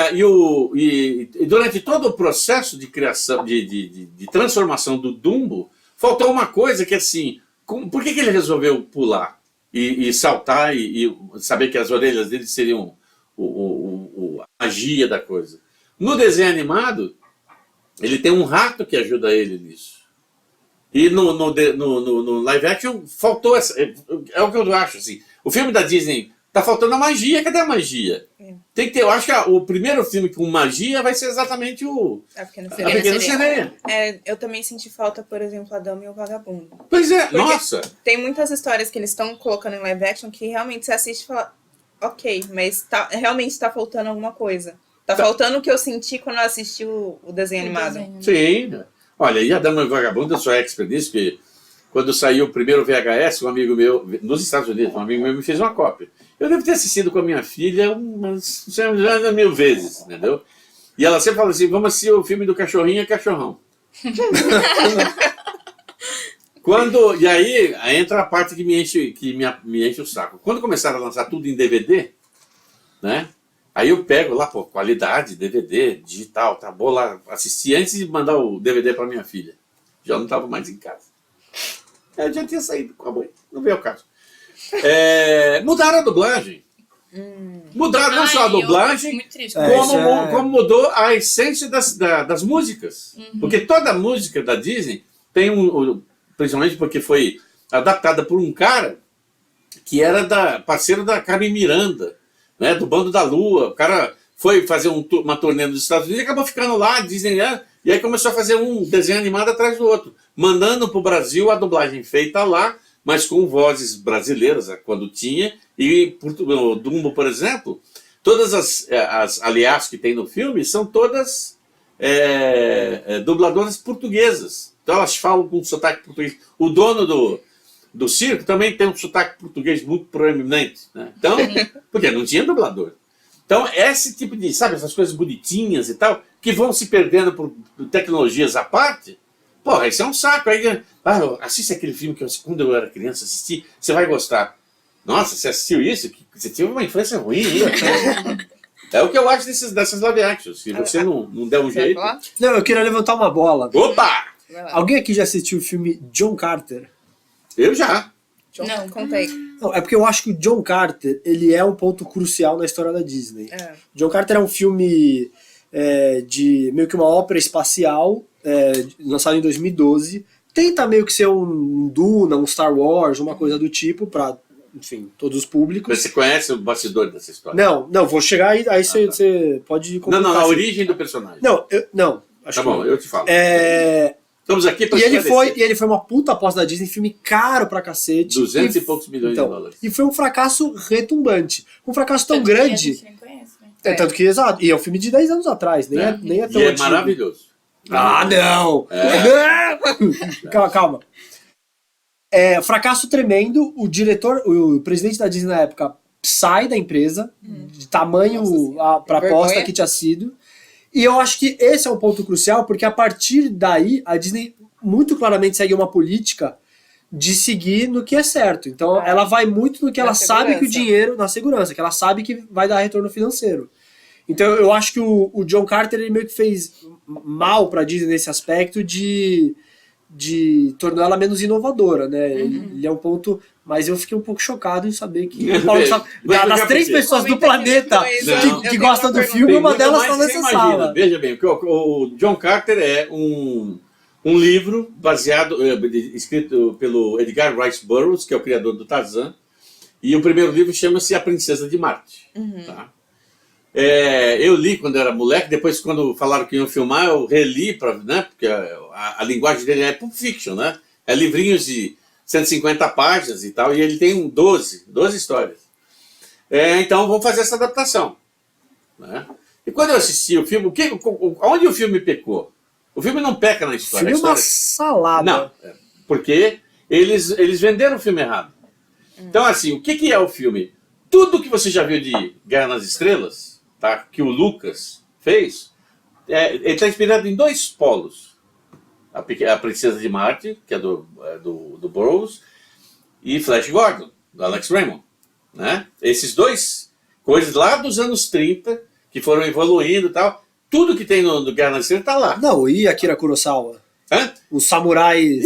durante todo o processo de criação, de transformação do Dumbo, faltou uma coisa que assim, por que ele resolveu pular e saltar e saber que as orelhas dele seriam a magia da coisa? No desenho animado, ele tem um rato que ajuda ele nisso. E no live action faltou essa. É o que eu acho, assim. O filme da Disney tá faltando a magia. Cadê a magia? Tem que ter. Eu acho que o primeiro filme com magia vai ser exatamente A Pequena A Sereia. Pequena Sereia. Eu também senti falta, por exemplo, a Dama e o Vagabundo. Pois é, Porque nossa. Tem muitas histórias que eles estão colocando em live action que realmente você assiste e fala, ok, mas realmente tá faltando alguma coisa. Tá faltando o que eu senti quando eu assisti o desenho animado. Sim. Olha, e a Dama e o Vagabundo, eu sou expert nisso, porque quando saiu o primeiro VHS, um amigo meu, nos Estados Unidos, um amigo meu me fez uma cópia. Eu devo ter assistido com a minha filha umas 1000 vezes, entendeu? E ela sempre fala assim, vamos assistir o filme do cachorrinho e cachorrão. E aí entra a parte que me enche o saco. Quando começaram a lançar tudo em DVD, né? Aí eu pego lá, qualidade, DVD, digital, tá bom lá, assisti antes de mandar o DVD para minha filha. Já não estava mais em casa. Eu já tinha saído com a mãe, não veio o caso. Mudaram a dublagem. Mudaram não só a dublagem, Muito triste. como mudou a essência das músicas. Porque toda música da Disney tem principalmente porque foi adaptada por um cara que era parceiro da Carmen Miranda, né, do Bando da Lua. O cara foi fazer uma turnê nos Estados Unidos e acabou ficando lá, Disney, e aí começou a fazer um desenho animado atrás do outro, mandando para o Brasil a dublagem feita lá, mas com vozes brasileiras, quando tinha. E o Dumbo, por exemplo, todas as aliás que tem no filme são todas dubladoras portuguesas. Então elas falam com sotaque português. O dono do circo também tem um sotaque português muito proeminente, né? Então, porque não tinha dublador. Então, esse tipo de, sabe, essas coisas bonitinhas e tal, que vão se perdendo por tecnologias à parte, Porra, isso é um saco. Aí, assiste aquele filme que quando eu era criança assisti, você vai gostar. Nossa, você assistiu isso? Você teve uma infância ruim. É o que eu acho dessas live actions. Se você não der um Você vai jeito... falar? Não, eu queria levantar uma bola. Opa! Vai lá. Alguém aqui já assistiu o filme John Carter? Eu já. John, Não. conta aí. Não, é porque eu acho que o John Carter, ele é um ponto crucial na história da Disney. É. John Carter é um filme de meio que uma ópera espacial, lançado em 2012. Tenta meio que ser um Duna, um Star Wars, uma coisa do tipo, pra, enfim, todos os públicos. Você conhece o bastidor dessa história? Não, vou chegar aí você pode Não, complicar. a origem do personagem. Não, acho Tá bom, que eu te falo. É, Estamos aqui para e ele foi uma puta aposta da Disney, filme caro pra cacete. 200 e poucos milhões de dólares. E foi um fracasso retumbante. Um fracasso tão Tanto que a grande. gente nem conhece, né? Tanto que, exato. E é um filme de 10 anos atrás, nem é tão E é antigo. maravilhoso. Ah, não! Calma. Fracasso tremendo. O presidente da Disney na época sai da empresa, de tamanho pra vergonha. aposta que tinha sido. E eu acho que esse é um ponto crucial, porque a partir daí a Disney muito claramente segue uma política de seguir no que é certo. Então ela vai muito no que Na ela sabe que o segurança. dinheiro, na segurança, que ela sabe que vai dar retorno financeiro. Então eu acho que o John Carter ele meio que fez mal pra Disney nesse aspecto de tornar ela menos inovadora, né? Ele é um ponto... Mas eu fiquei um pouco chocado em saber que o Paulo Gustavo, Mas das por 3 quê? pessoas do Comenta aqui planeta depois, eu que tenho gostam uma do pergunta. filme, Tem uma muito delas mais tá que você nessa imagina. sala. Veja bem, o John Carter é um livro baseado, escrito pelo Edgar Rice Burroughs, que é o criador do Tarzan, e o primeiro livro chama-se A Princesa de Marte. Tá? Eu li quando era moleque, depois quando falaram que iam filmar, eu reli, né, porque a linguagem dele é Pulp Fiction, né? É livrinhos de 150 páginas e tal, e ele tem 12 histórias. Então vamos fazer essa adaptação. Né? E quando eu assisti o filme, onde o filme pecou? O filme não peca na O história. filme é A uma história... salada. Não, porque eles venderam o filme errado. Então, assim, o que é o filme? Tudo que você já viu de Guerra nas Estrelas, tá, que o Lucas fez, ele está inspirado em 2 polos. A Princesa de Marte, que é do Burroughs, e Flash Gordon, do Alex Raymond. Né? Esses 2 coisas lá dos anos 30, que foram evoluindo e tal, tudo que tem no Guerra nas Estrelas está lá. Não, e Akira Kurosawa? Hã? Os samurais...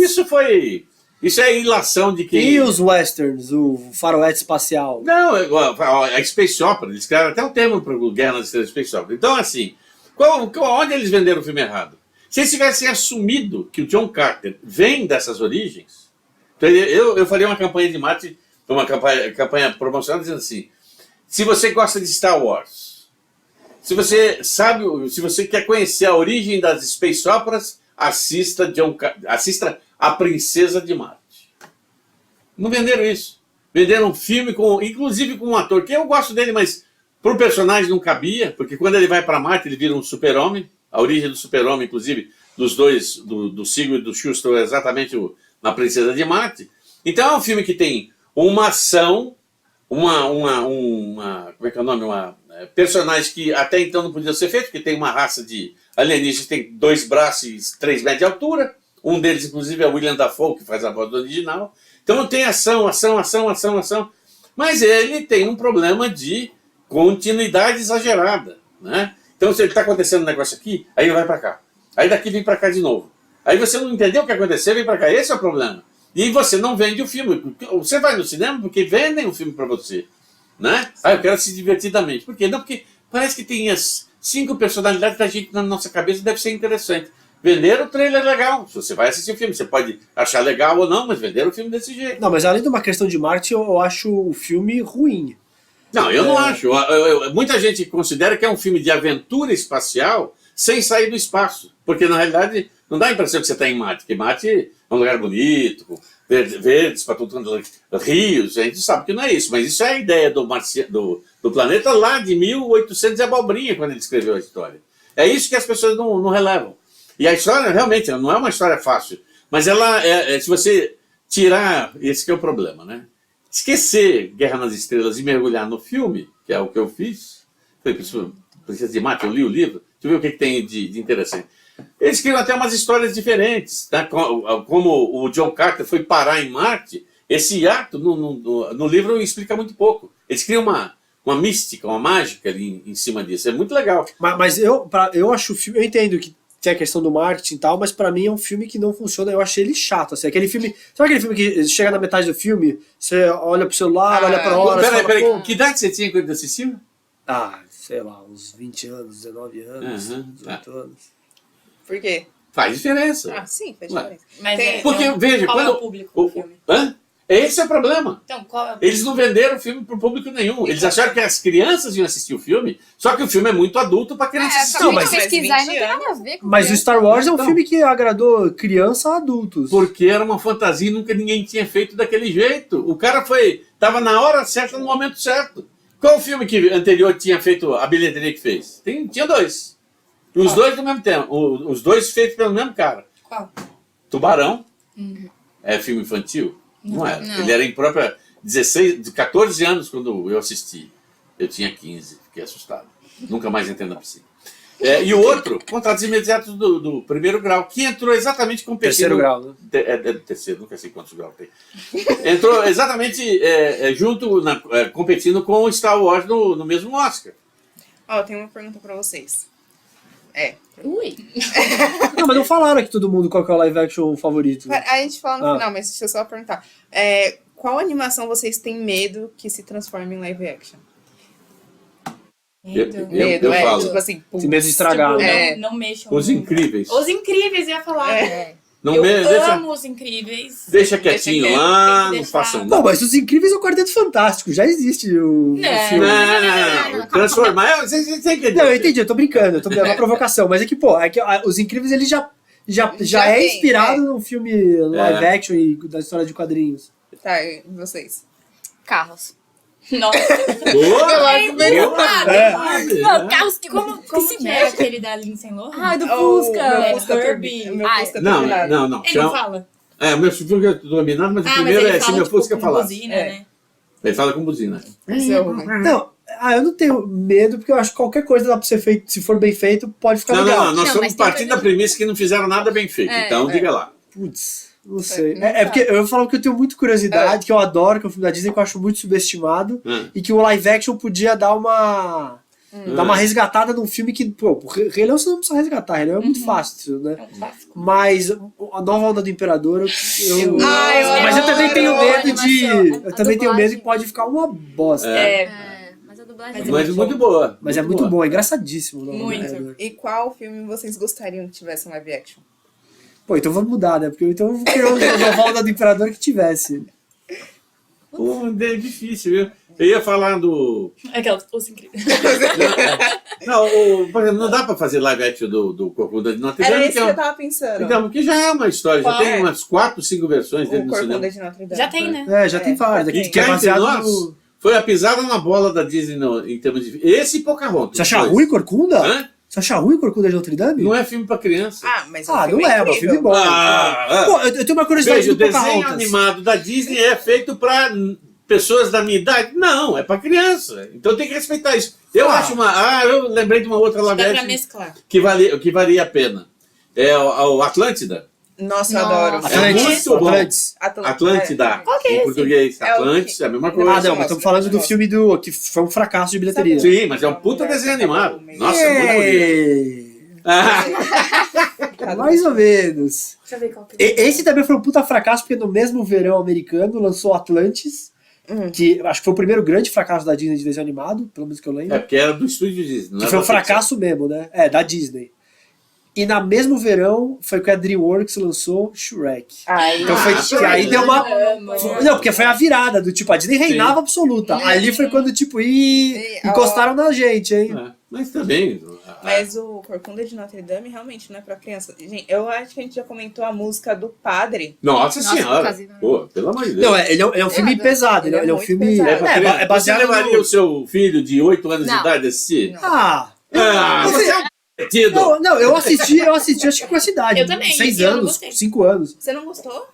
Isso é ilação de quem... E os westerns, o faroeste espacial? Não, a Space Opera, eles criaram até um termo para o Guerra nas Estrelas, Space Opera. Então, assim, onde eles venderam o filme errado? Se eles tivessem assumido que o John Carter vem dessas origens, então eu faria uma campanha de marketing, uma campanha promocional dizendo assim, se você gosta de Star Wars, se você quer conhecer a origem das Space Operas, assista A Princesa de Marte. Não venderam isso. Venderam um filme, inclusive com um ator, que eu gosto dele, mas para o personagem não cabia, porque quando ele vai para Marte ele vira um super-homem. A origem do super-homem, inclusive, dos dois, do Siegel e do Schuster, é exatamente na Princesa de Marte. Então é um filme que tem uma ação, como é que é o nome? Personagens que até então não podiam ser feitos, porque tem uma raça de alienígenas que tem 2 braços e 3 metros de altura. Um deles, inclusive, é o William Dafoe, que faz a voz do original. Então tem ação. Mas ele tem um problema de continuidade exagerada, né? Então, se está acontecendo um negócio aqui, aí ele vai para cá. Aí daqui vem para cá de novo. Aí você não entendeu o que aconteceu, vem para cá. Esse é o problema. E você não vende o filme. Você vai no cinema porque vendem o filme para você. Né? Eu quero assistir divertidamente. Por quê? Não, porque parece que tem as 5 personalidades da gente na nossa cabeça, deve ser interessante. Vender o trailer legal. Se você vai assistir o filme, você pode achar legal ou não, mas vender o filme desse jeito. Não, mas além de uma questão de marketing, eu acho o filme ruim. Não, eu não acho. Muita gente considera que é um filme de aventura espacial sem sair do espaço. Porque, na realidade, não dá a impressão que você está em Marte. Porque Marte é um lugar bonito, com verdes para tudo, rios. A gente sabe que não é isso. Mas isso é a ideia do planeta lá de 1800 e abobrinha, quando ele escreveu a história. É isso que as pessoas não relevam. E a história, realmente, não é uma história fácil. Mas ela, se você tirar... Esse que é o problema, né? Esquecer Guerra nas Estrelas e mergulhar no filme, que é o que eu fiz, foi Princesa de Marte, eu li o livro, deixa eu ver o que tem de interessante. Eles criam até umas histórias diferentes. Tá? Como o John Carter foi parar em Marte, esse ato no livro explica muito pouco. Eles criam uma mística, uma mágica ali em cima disso. É muito legal. Mas eu acho o filme. Eu entendo que tem a questão do marketing e tal, mas pra mim é um filme que não funciona. Eu achei ele chato. Assim, aquele filme. Sabe aquele filme que chega na metade do filme, você olha pro celular, olha pra hora. Peraí, fala, que idade você tinha quando assistiu? Sei lá, uns 20 anos, 19 anos, 18 anos. Por quê? Faz diferença. Ah, sim, faz Ué. diferença. Mas Tem- Porque, veja, qual é quando. o público do filme? Hã? Esse é o problema. Então, qual é o Eles não venderam o filme pro público nenhum. Eles acharam que as crianças iam assistir o filme, só que o filme é muito adulto pra criança assistir. Não, Não, mas- pesquisar e não 20 tem nada a ver com Mas o criança. Star Wars é um Então. filme que agradou criança a adultos. Porque era uma fantasia e nunca ninguém tinha feito daquele jeito. O cara tava na hora certa, no momento certo. Qual o filme que anterior tinha feito a bilheteria que fez? Tinha dois. E os dois do mesmo tempo. Os dois feitos pelo mesmo cara. Qual? Tubarão. É filme infantil? Não era. Não. Ele era em própria 14 anos quando eu assisti. Eu tinha 15, fiquei assustado. Nunca mais entrei na piscina. E o outro, Contratos Imediatos do Primeiro Grau, que entrou exatamente competindo... Terceiro grau, né? Terceiro, nunca sei quantos graus tem. Entrou exatamente junto, competindo com o Star Wars no mesmo Oscar. Ó, eu tenho uma pergunta pra vocês. Ui. Não, mas não falaram aqui todo mundo qual que é o live action favorito. A gente fala no Ah. final, mas deixa eu só perguntar. Qual animação vocês têm medo que se transforme em live action? Eu falo. tipo assim, putz. Tem medo de estragar, Tipo, né? É. não mexam. Os no- Incríveis. Os Incríveis, ia falar. É. Não Eu deixa, amo Os Incríveis. deixa quietinho Deixa quieto, lá, tem que não deixar. façam Não, nada. mas Os Incríveis é o Quarteto Fantástico. Já existe o Não. filme. Não, transformar. Você tem que Não, eu entendi, eu tô brincando, é uma provocação. Mas é que, pô, Os Incríveis ele já Já é tem, inspirado num filme live action e da história de quadrinhos. Tá, e vocês? Carros. Nossa. Boa! Não, carros que Como se que é mexem. aquele da Lindsay Lohan? Ah, do Oh, Fusca. meu Fusca Herbie. turbi- meu Ah, Fusca Não, turbinado. não. Ele não Chama, fala. o meu Fusca é dominado, mas o Ah, mas primeiro ele é se fala, meu tipo, Fusca com falasse. buzina, É. né? Ele fala com buzina. Esse é o- Não, eu não tenho medo, porque eu acho que qualquer coisa dá pra ser feito, se for bem feito, pode ficar Não, legal. nós Não, estamos mas tem partindo da coisa- premissa que não fizeram nada bem feito. Então, diga lá. Putz, não sei. não É porque eu falo que eu tenho muita curiosidade, É. que eu adoro, que é um filme da Disney que eu acho muito subestimado, e que o live action podia dar uma resgatada num filme que, pô, o Rei Leão você não precisa resgatar, Rei Leão é muito fácil, né? É um clássico. Mas a nova onda do Imperador, eu mas eu adoro também tenho a medo de. animação. Eu A também tenho medo dublagem. que pode ficar uma bosta. É. Mas a dublagem Mas muito boa. Mas é muito bom, é engraçadíssimo. o Nova Onda do Muito. Imperador. E qual filme vocês gostariam que tivesse um live action? Pô, então vamos mudar, né? Porque então eu vou criar uma nova onda do Imperador que tivesse. Pô, é difícil, viu? Eu ia falar do. Aquela, Os Incríveis. Por exemplo, não dá pra fazer live action do Corcunda de Notre Era Dame. esse que eu tava pensando. Então, porque já é uma história, já Qual tem é? umas 4, 5 versões dele O no cinema. Corcunda de Notre Dame. Já tem, né? É, já tem vários. E Aqui, que é cá entre baseado nós, no... foi a pisada na bola da Disney em termos de. Esse e Pocahontas. Você acha dois. ruim Corcunda? Hã? Você acha ruim Corcunda de Notre Dame? Não é filme pra criança. Ah, mas Ah, filme não é, mas incrível. filme bom. Ah, Pô, eu tenho uma curiosidade Veja, o do desenho Pocahontas. animado da Disney é feito pra pessoas da minha idade? Não, é pra criança. Então tem que respeitar isso. Eu acho uma. eu lembrei de uma outra Dá pra live mesclar. que valia a pena. É o Atlântida. Nossa, eu Nossa. adoro. É muito bom. Atlantis. Atlântida. Qual que é em esse? português. É o Atlantis, que- é a mesma Ah, coisa. não, mas estamos falando do filme que foi um fracasso de bilheteria. Sim, mas é um puta desenho animado. Nossa, é muito bonito. Ei, Ah, mais ou menos. Deixa eu ver qual que é. Esse também foi um puta fracasso, porque no mesmo verão americano lançou Atlantis, que acho que foi o primeiro grande fracasso da Disney de desenho animado, pelo menos que eu lembro. é porque era do estúdio Disney. não Que era foi um da Pixar. fracasso mesmo, né? É, da Disney. E na mesmo verão foi que a DreamWorks lançou Shrek. Aí, Então foi que aí deu uma. Amo. Não, porque foi a virada do tipo, a Disney reinava absoluta. Ali foi quando, tipo, encostaram na gente, hein? É, mas também. Mas o Corcunda de Notre Dame realmente não é pra criança. Gente, eu acho que a gente já comentou a música do Padre. Nossa Nossa, senhora. quase- Pô, pelo amor de Deus. Não, ele é um filme adoro. pesado, Ele é ele é um muito filme. pesado. É pra criança. É baseado Você levaria no... o seu filho de 8 anos de Não. idade a assistir? Ah! Você é um metido. Não, eu assisti acho que com essa idade. Eu também, 6 e eu não anos, gostei. 5 anos. Você não gostou?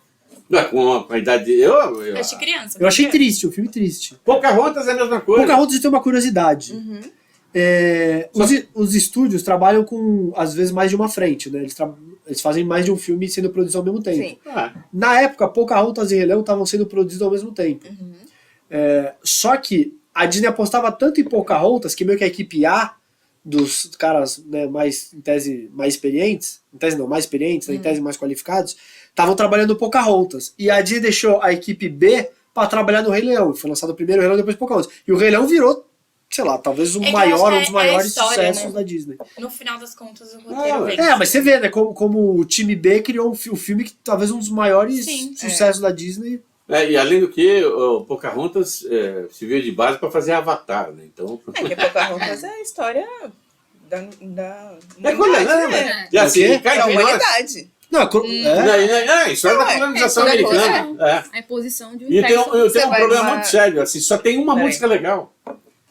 Com a idade. Eu Eu achei criança. Eu achei triste, o filme triste. Pocahontas é a mesma coisa. Pocahontas tem uma curiosidade. Os estúdios trabalham com, às vezes, mais de uma frente, né? Eles fazem mais de um filme sendo produzido ao mesmo tempo. Sim. Na época, Pocahontas e Rei Leão estavam sendo produzidos ao mesmo tempo. Só que a Disney apostava tanto em Pocahontas que meio que a equipe A dos caras, né, mais, em tese, mais experientes, né, em tese mais qualificados, estavam trabalhando no Pocahontas. E a Disney deixou a equipe B para trabalhar no Rei Leão. Foi lançado primeiro o Rei Leão, depois Pocahontas. E o Rei Leão virou, sei lá, talvez um É que eu maior, acho um que dos maiores história, sucessos né? da Disney. No final das contas, o roteiro vem. Mas você vê, né, como o time B criou um filme que talvez um dos maiores sucessos da Disney. E além do que, o Pocahontas se veio de base para fazer Avatar, né? Então... Que Pocahontas é a história da né? E assim, quê? cai da de nós. humanidade. Não, A história da colonização americana. A imposição de um E tem império. um Você vai problema numa- muito sério, assim, só tem uma Peraí. música legal.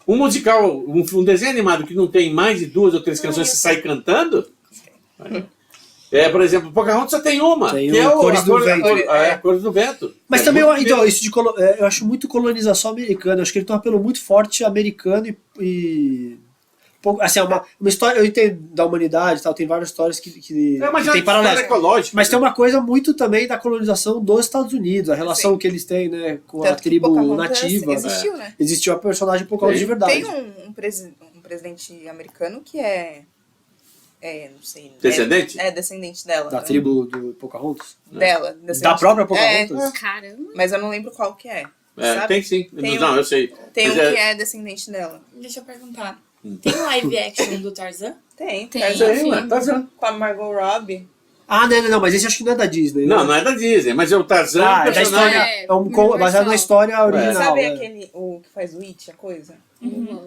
Um musical, um desenho animado que não tem mais de 2 ou 3 canções, você sai cantando. Por exemplo, Pocahontas só tem uma, Tem que o é Cores do Vento. Cores do Vento. Mas É também, muito então, bem. isso eu acho muito colonização americana. Eu acho que ele tem um apelo muito forte americano e assim, é uma história, eu entendo da humanidade e tal, tem várias histórias que mas tem é uma história paralelos. ecológica. Mas tem uma coisa muito também da colonização dos Estados Unidos, a relação Sim. que eles têm, né, com a Tanto que tribo Pocahontas nativa. existiu, né? Existiu a personagem Pocahontas de verdade. Tem um presidente americano que não sei. Descendente? É descendente dela. Da né? tribo do Pocahontas? Dela. Descendente. Da própria Pocahontas? Caramba. Mas eu não lembro qual que é. Sabe? Tem sim. Tem Não, eu sei. Tem Mas um que é descendente dela. Deixa eu perguntar. Tem um live action do Tarzan? Tem. Tem. Tarzan Sim, mas Tarzan. com a Margot Robbie. Ah, não, mas esse acho que não é da Disney. né? Não é da Disney, mas é o Tarzan, Ah, o é da personagem. história. É baseado na história original. Sabe né? o que faz o It, a coisa?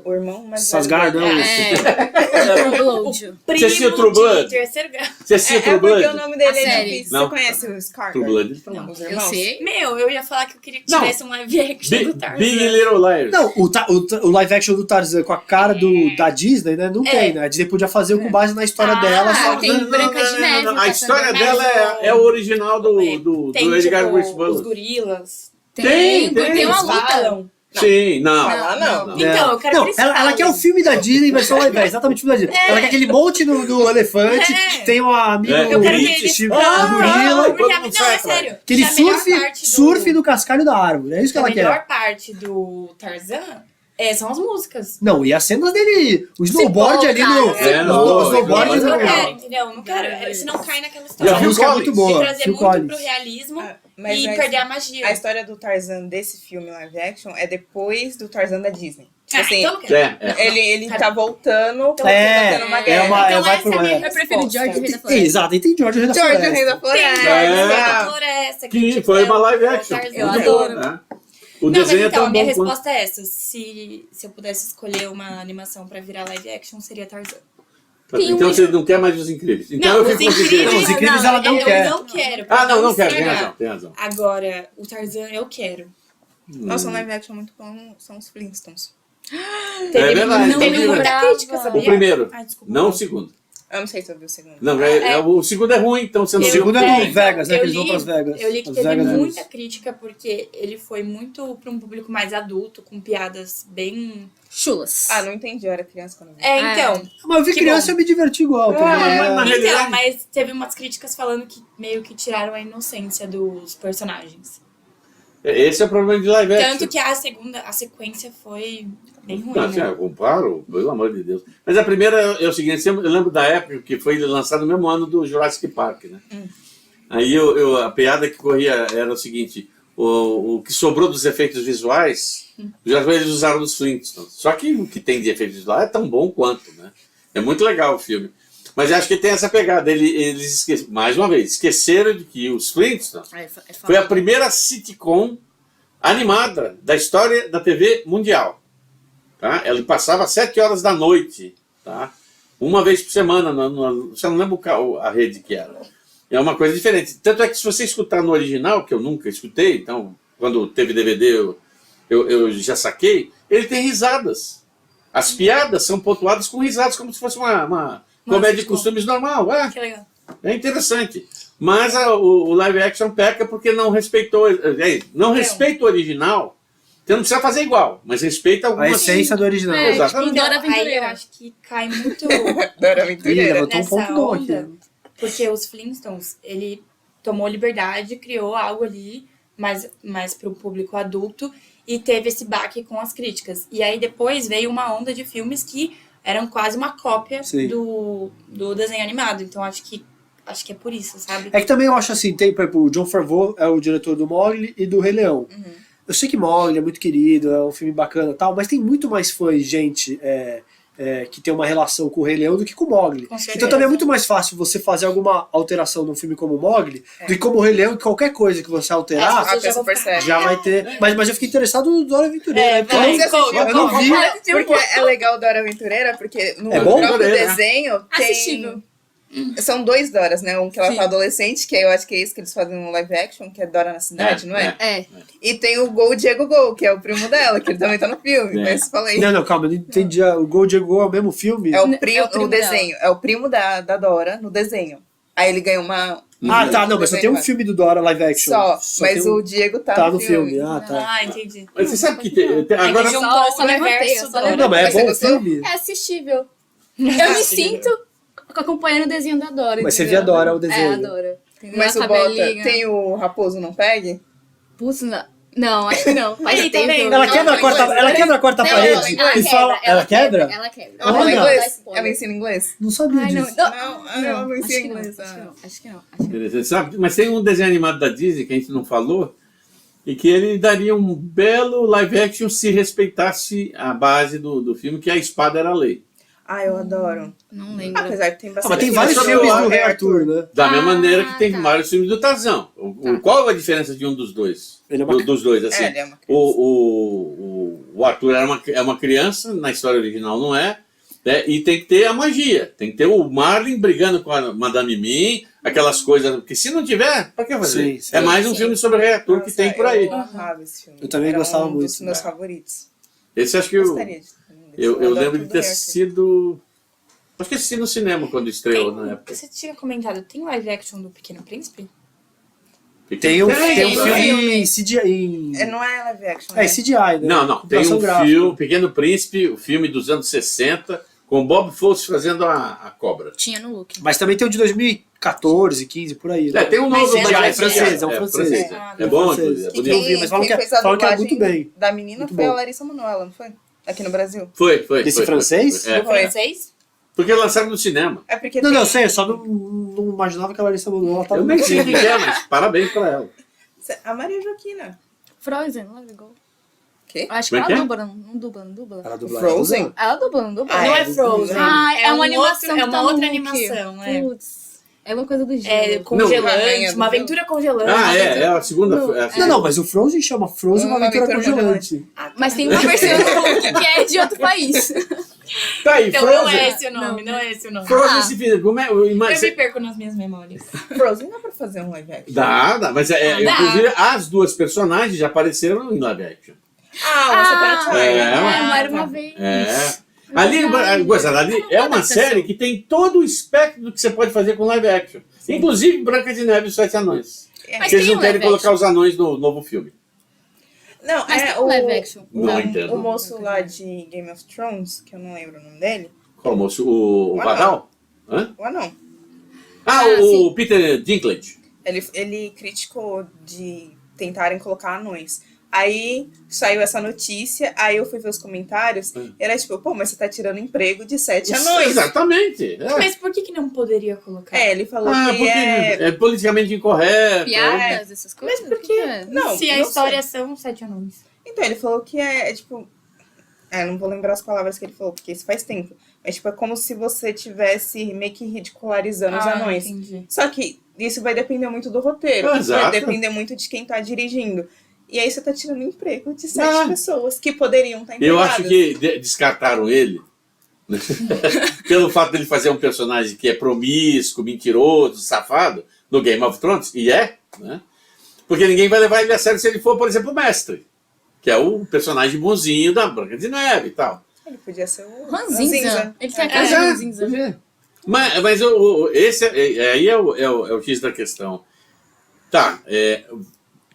O irmão mais Sasgard, velho não. dele. Upload. Você assistiu True Blood? de terceiro grau. Você assistiu True porque Blood? o nome dele A é série. difícil. Não. Você conhece o Scar? True Blood. Não, Os Eu irmãos? sei. Meu, eu ia falar que eu queria que Não. tivesse um live action do Tarzan. Big Little Liars. Não, o live action do Tarzan com a cara da Disney, né? Não tem, né? A Disney podia fazer com base na história dela. Só tem Branca de Neve, A Caçador história de dela é o original do Tem, Edgar tipo, Rice os Burroughs. gorilas. Tem Tem uma Eles luta. falam. Sim, não. Falar não. Então, eu quero Não, que eles ela quer o falem. filme da Disney em versão live action, exatamente o filme da Disney. Ela quer aquele monte do elefante, tem um amigo Eu quero que Grit, eles Steve Ah, gorila, todo Porque mundo não, sai é atrás. sério. que ele a melhor surfe, parte do- surfe no cascalho da árvore. É isso que A ela melhor quer. parte do Tarzan são as músicas. Não, e as cenas dele, o snowboard ali no. não, o snowboard Eu não no. quero, entendeu? Não quero. Se não cai naquela E a história. Phil música é muito Collins. De boa. trazer Phil muito Collins. pro realismo Mas e perder a magia. a história do Tarzan desse filme live action é depois do Tarzan da Disney. Ah, Assim, então não quero. ele tá voltando, É, tá tendo uma é guerra. uma- Então vai essa pro- é a minha é. Eu prefiro resposta. George Rei da Floresta. Exato, e tem George o Rei da George, o Floresta. Rei da Tem Floresta. a floresta Que tipo, foi é uma o live action. Tarzan. Eu Muito adoro. bom, né? O Não, mas desenho é então, tão a minha bom quanto... resposta é essa. Se eu pudesse escolher uma animação pra virar live action, seria Tarzan. Então você não quer mais Os Incríveis. Então Não, eu os fico com Os incríveis, Incríveis. Os Incríveis ela não quer. Eu não quero. Ah, não quero. Tem estragar. razão, tem razão. Agora, o Tarzan eu quero. Nossa, um live action muito bom são os Flintstones. Teve, verdade, não teve eu muita vi. crítica, O sabia? primeiro, Ai, desculpa. não o segundo. Eu não sei se eu vi o segundo. Não, É. o segundo é ruim, então você não O viu. segundo é É, do Vegas, né? eu Que eles vão li- pras Vegas. Eu li que As teve Vegas muita News. crítica porque ele foi muito pra um público mais adulto, com piadas bem... Chulas. Ah, não entendi, eu era criança quando eu vi. Então, Mas eu vi Que criança e eu me diverti igual também. mas- É. realidade- mas teve umas críticas falando que meio que tiraram a inocência dos personagens. Esse é o problema de live action. Tanto que a sequência foi bem ruim, Não, assim, né? eu comparo, pelo amor de Deus. Mas a primeira é o seguinte, eu lembro da época que foi lançado no mesmo ano do Jurassic Park, né? Aí a piada que corria era o seguinte, o que sobrou dos efeitos visuais, eles usaram dos Flintstones. Só que o que tem de efeitos visuais é tão bom quanto, né? É muito legal o filme. Mas eu acho que tem essa pegada, eles mais uma vez, esqueceram de que os Flintstones foi a primeira sitcom animada da história da TV mundial. Tá? Ela passava às 7 horas da noite, tá? Uma vez por semana, você não lembra a rede que era. É uma coisa diferente. Tanto é que se você escutar no original, que eu nunca escutei, então quando teve DVD eu já saquei, ele tem risadas. As piadas são pontuadas com risadas, como se fosse uma comédia de costumes normal. Que legal. É interessante. Mas o live action peca porque não respeitou. Não respeita o original Você não precisa fazer igual, mas respeita A algumas... essência do original. É, Exatamente. tipo, Dora Aí eu Aventureira. acho que cai muito Dora Ih, Aventureira. levantou um nessa ponto bom aqui. onda, porque os Flintstones, ele tomou liberdade, criou algo ali mais para o público adulto e teve esse baque com as críticas. E aí depois veio uma onda de filmes que eram quase uma cópia Sim. do desenho animado. Então acho que é por isso, sabe? É que também eu acho assim, tem, por exemplo, o Jon Favreau é o diretor do Mowgli e do Rei Leão. Eu sei que Mowgli é muito querido, é um filme bacana e tal, mas tem muito mais fãs, gente, que tem uma relação com o Rei Leão do que com o Mowgli. Com certeza. Então também é muito mais fácil você fazer alguma alteração num filme como o Mowgli do que como o Rei Leão, que qualquer coisa que você alterar, As A pessoas já pessoa vão percebe. já vai ter... Mas eu fiquei interessado no Dora Aventureira. É, né? Porque vai, eu Você assistiu? eu não vi. Porque é legal Dora Aventureira, porque no É bom? próprio Aventureira. desenho tem... Assistível. São 2 Doras, né? Um que ela Sim. tá adolescente, que eu acho que é isso que eles fazem no live action, que é Dora na cidade, não é? É. E tem o Gol Diego Gol, que é o primo dela, que ele também tá no filme, É. mas falei. Não, calma, eu não entendi. O Gol Diego Gol é o mesmo filme? É o primo, É o primo no desenho. É o primo da Dora no desenho. Aí ele ganha uma. Ah, tá, não, mas só tem um desenho filme do Dora live action. Só, tem mas um- o Diego tá, Tá no no filme. Ah, Ah, tá. entendi. Mas você sabe que agora... É que Só juntou o levantei, universo só da levantei. Não, mas é Mas você bom o gostou? filme. É assistível. Eu me sinto acompanhando o desenho da Dora. Mas você entendeu? via Dora o desenho. É, adoro. Mas o a Bota, cabelinha. tem o Raposo Não Pegue? Putz, não, acho que não. Faz Aí, tá tempo. vendo? Ela Não, quebra, não, ela quebra a quarta Não, parede ela e fala. Ela quebra? Ela quebra. Ela fala Olha. inglês? Dá Ela ensina inglês? Não sabia Ai, não. disso. Não, ela não acho ensina que não, inglês. acho que ah. não, acho que não. Acho que não. Interessante, sabe? Mas tem um desenho animado da Disney que a gente não falou e que ele daria um belo live action se respeitasse a base do filme, que a espada era a lei. Ah, eu adoro. Não lembro. Apesar que tem Ah, bastante. mas tem Mas vários sobre filmes o do Rei Arthur, né? Da mesma Ah, maneira que tem tá. vários filmes do Tarzan. Qual a diferença de um dos dois? Ele é uma- Dos dois, assim. É, ele é uma criança. O Arthur é uma criança, na história original não é, né? E tem que ter a magia. Tem que ter o Marlin brigando com a Madame Mim, aquelas coisas. Porque se não tiver, pra que fazer? Sim, sim. É mais um Sim. filme sobre o Rei Arthur que Nossa, tem por aí. Eu amava esse filme. Eu também Era gostava um muito. dos meus favoritos. Esse acho que eu Gostaria de ter um desse. eu adoro lembro de tudo ter Rei Arthur. assistido. Acho que assisti no cinema quando estreou na época. Você tinha comentado, tem live action do Pequeno Príncipe? Tem um Tem filme em CGI. Não é live action, É né? CGI, né? Não, não. Tem Computação um gráfica. filme, Pequeno Príncipe, o filme dos anos 60, com Bob Fosse fazendo a cobra. Tinha no look. Mas também tem o de 2014, 15, por aí. né? Tem um Mas novo é da francês, é um francês. É bom, francês. inclusive, é Que bonito. eu vi, mas falam que é- fez a falam que é dublagem muito bem. Da menina Muito foi a bom. Larissa Manoela, não foi? Aqui no Brasil. Foi. Desse foi, francês? Foi. É. Do francês? Porque lançaram no cinema. É porque Não, tem... não, eu sei, eu só não imaginava que a Larissa Manoela tava Eu nem no sei o filme. que é, mas parabéns pra ela. A Maria Joaquina. Frozen, não é igual. Quê? Acho que Como é que ela é? dubla, não dubla. Ela dubla Frozen? Ela dubla, não dubla. Ah, Não é. é Frozen. Ah, é uma animação outro, é que uma tá no outra look. animação, é. Putz, é uma coisa do gelo. É Rainha congelante, do uma gelo. aventura congelante. Ah, é a segunda. Não, é a Não, mas o Frozen chama Frozen uma Uma aventura aventura congelante. Mas tem uma versão do look que é de outro país. Tá aí, Então não Frozen. é esse o nome, não é esse o nome. Frozen Ah. se fizer. Como é? Eu Mas, me perco nas minhas memórias. Frozen dá pra fazer um live action. dá, mas dá. inclusive as duas personagens já apareceram em live action. Ah, você É, não era uma vez. É. Ali, gozada, ali é uma série que tem todo o espectro do que você pode fazer com live action. Inclusive Branca de Neve e os Sete Anões. Mas Porque eles tem não um querem live colocar os anões no novo filme. Não, Mas é tem um live action. Não entendo. o moço lá de Game of Thrones, que eu não lembro o nome dele. Qual moço? O O Vadal? Hã? O anão. Ah, Ah, o sim. Peter Dinklage. Ele criticou de tentarem colocar anões. Aí saiu essa notícia, aí eu fui ver os comentários, e era tipo, pô, mas você tá tirando emprego de 7 anões. Exatamente. É. Mas por que não poderia colocar? É, ele falou Ah, que porque é... é politicamente incorreto. Piadas, essas coisas. Mas por quê? O que é? Não, Se a não história são 7 anões. Então, ele falou que é tipo... não vou lembrar as palavras que ele falou, porque isso faz tempo. Mas, tipo, é como se você tivesse meio que ridicularizando os anões. Entendi. Só que isso vai depender muito do roteiro. Exato. Vai depender muito de quem tá dirigindo. E aí você tá tirando emprego de 7 Ah. pessoas que poderiam estar Eu empregadas. acho que descartaram ele pelo fato dele fazer um personagem que é promíscuo, mentiroso, safado, no Game of Thrones, e né? Porque ninguém vai levar ele a sério se ele for, por exemplo, o mestre, que é o personagem bonzinho da Branca de Neve e tal. Ele podia ser o Ranzinza. Ele tem a É, cara de Pois é, Ranzinza. pois é. Mas esse aí é o X da questão. Tá,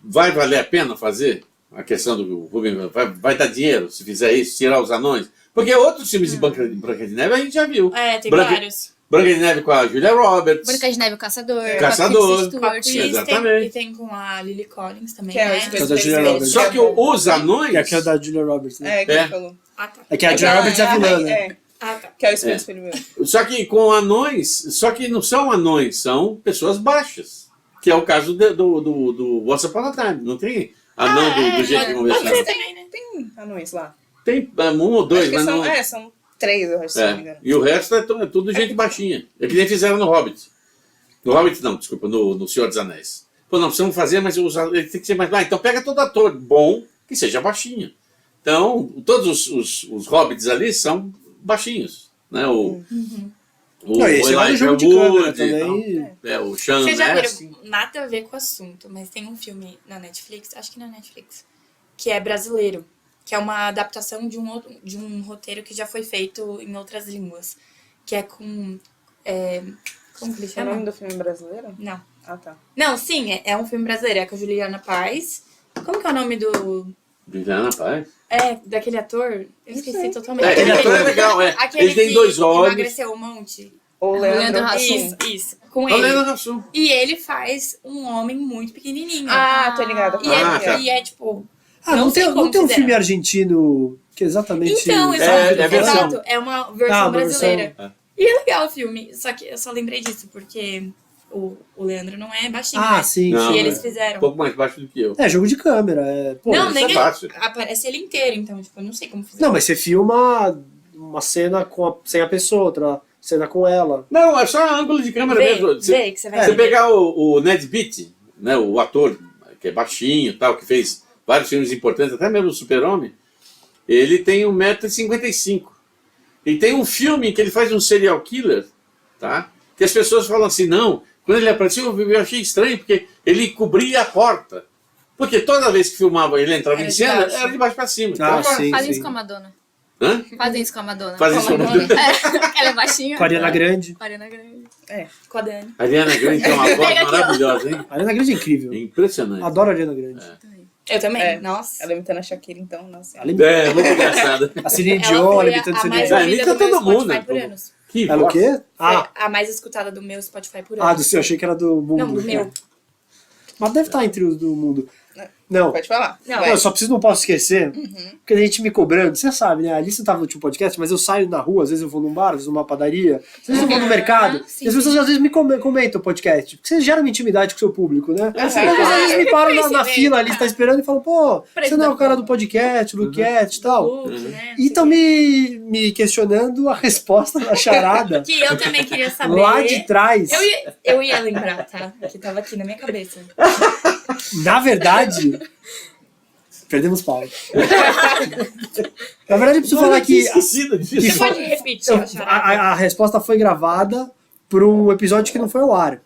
vai valer a pena fazer? a questão do Rubem, vai dar dinheiro se fizer isso, tirar os anões? Porque outros filmes de Branca de Neve a gente já viu. Tem Branca- vários. Branca de Neve com a Julia Roberts. Branca de Neve, o Caçador. Caçador. Com a Kristen Com a Stewart. Kristen, Exatamente. E tem com a Lily Collins também, Que é o né? Espelho da Julia Perfeito. Roberts. Só que os anões... Que é aquela da Julia Roberts, né? É, que É. ele falou. Ah, tá. É que a Julia Roberts é a vilã, né? É, Ah, tá. que é o espelho, espelho meu. Só que com anões, só que não são anões, são pessoas baixas. Que é o caso do Once Upon a Time. Não tem anão do jeito que Mas conversava. também, né? Tem anões lá. Tem um ou dois, Acho que mas são, não... são 3, eu acho, se não me engano. E o resto é tudo gente baixinha. É que nem fizeram no Hobbit. No Hobbit não, desculpa, no Senhor dos Anéis. Pô, não, precisamos fazer, mas ele tem que ser mais... então pega todo ator bom que seja baixinho. Então, todos os Hobbits ali são baixinhos. Né? O Não, e esse é Elijah o jogo de câmera Wood, também. o Sean Vocês já Astin. viram? Nada a ver com o assunto, mas tem um filme na Netflix, acho que na Netflix, que é brasileiro, que é uma adaptação de um roteiro que já foi feito em outras línguas, que é com... como que ele É o nome chama? do filme brasileiro? Não. Ah, tá. Não, sim, é um filme brasileiro, é com a Juliana Paz. Como que é o nome do... Juliana Paz. daquele ator? Eu esqueci totalmente. Aquele ator é legal, é. Aquele Ele tem que 2 olhos. emagreceu um monte. O Leandro Leandro Hassum. Hassum. Isso, com É o ele. Leandro Hassum. E ele faz um homem muito pequenininho. Ah, tô ligada. tá. E é tipo... Ah, não tem sei como um filme fizeram. argentino que exatamente... Então, É exato, versão. exato. É uma versão Ah, uma brasileira. versão. E é legal o filme. Só que eu só lembrei disso, porque o Leandro não é baixinho, Ah, né? sim. Não, E sim. eles Um fizeram. pouco mais baixo do que eu. É, jogo de câmera. Pô, não, isso nem é fácil. aparece ele inteiro, então, tipo, eu não sei como fizeram. Não, mas você filma uma cena sem a pessoa, outra cena com ela. Não, é só ângulo de câmera mesmo. Vê que você vai Você ver. pegar o Ned Beatty, né, o ator que é baixinho e tal, que fez vários filmes importantes, até mesmo o Super-Homem, ele tem 1,55 m. E tem um filme em que ele faz um serial killer, tá? Que as pessoas falam assim, não, quando ele apareceu eu achei estranho, porque ele cobria a porta. Porque toda vez que filmava ele entrava Era em de cena, baixo. era de baixo pra cima. Ah, Então, sim. Fazem isso com a Madonna. hã? Fazem isso com a Madonna. Faz isso com a Madonna. Ela é baixinha. Com a Ariana Grande. Com a Ariana Grande. Com a Dani. A Ariana Grande tem uma voz maravilhosa, hein? A Ariana Grande é incrível. É impressionante. Adoro a Ariana Grande. Eu também, É. nossa. Ela imitando a Shakira, então, nossa. Ela É, muito engraçada. A Celine Ela Dion, foi ela imitando a Celine mais Dion. Ah, ouvida imita do meu todo mundo, Spotify por né? anos. Que Ela o voz. quê? Ah, Foi a mais escutada do meu Spotify por do anos. seu, achei que era do mundo. Não, do meu. Mas deve estar entre os do mundo. Não, Pode falar. Não, Vai. eu só preciso, não posso esquecer, porque a gente me cobrando, você sabe, né? A Alice tava no último podcast, mas eu saio na rua, às vezes eu vou num bar, às vezes numa padaria, às vezes eu vou no mercado, sim, e as pessoas às vezes me comentam o podcast, porque você gera uma intimidade com o seu público, né? Aham. Às vezes me param na Conhecimento. fila ali, tá esperando e falam, pô, você não é o cara do podcast, do Cat e tal. Book, né? E estão me questionando a resposta da charada Que eu também queria saber. lá de trás. Eu ia lembrar, tá? Que tava aqui na minha cabeça. Na verdade, perdemos pau. Na verdade, eu preciso falar que esquecido disso. Você pode repetir a charada? a resposta foi gravada por um episódio que não foi ao ar.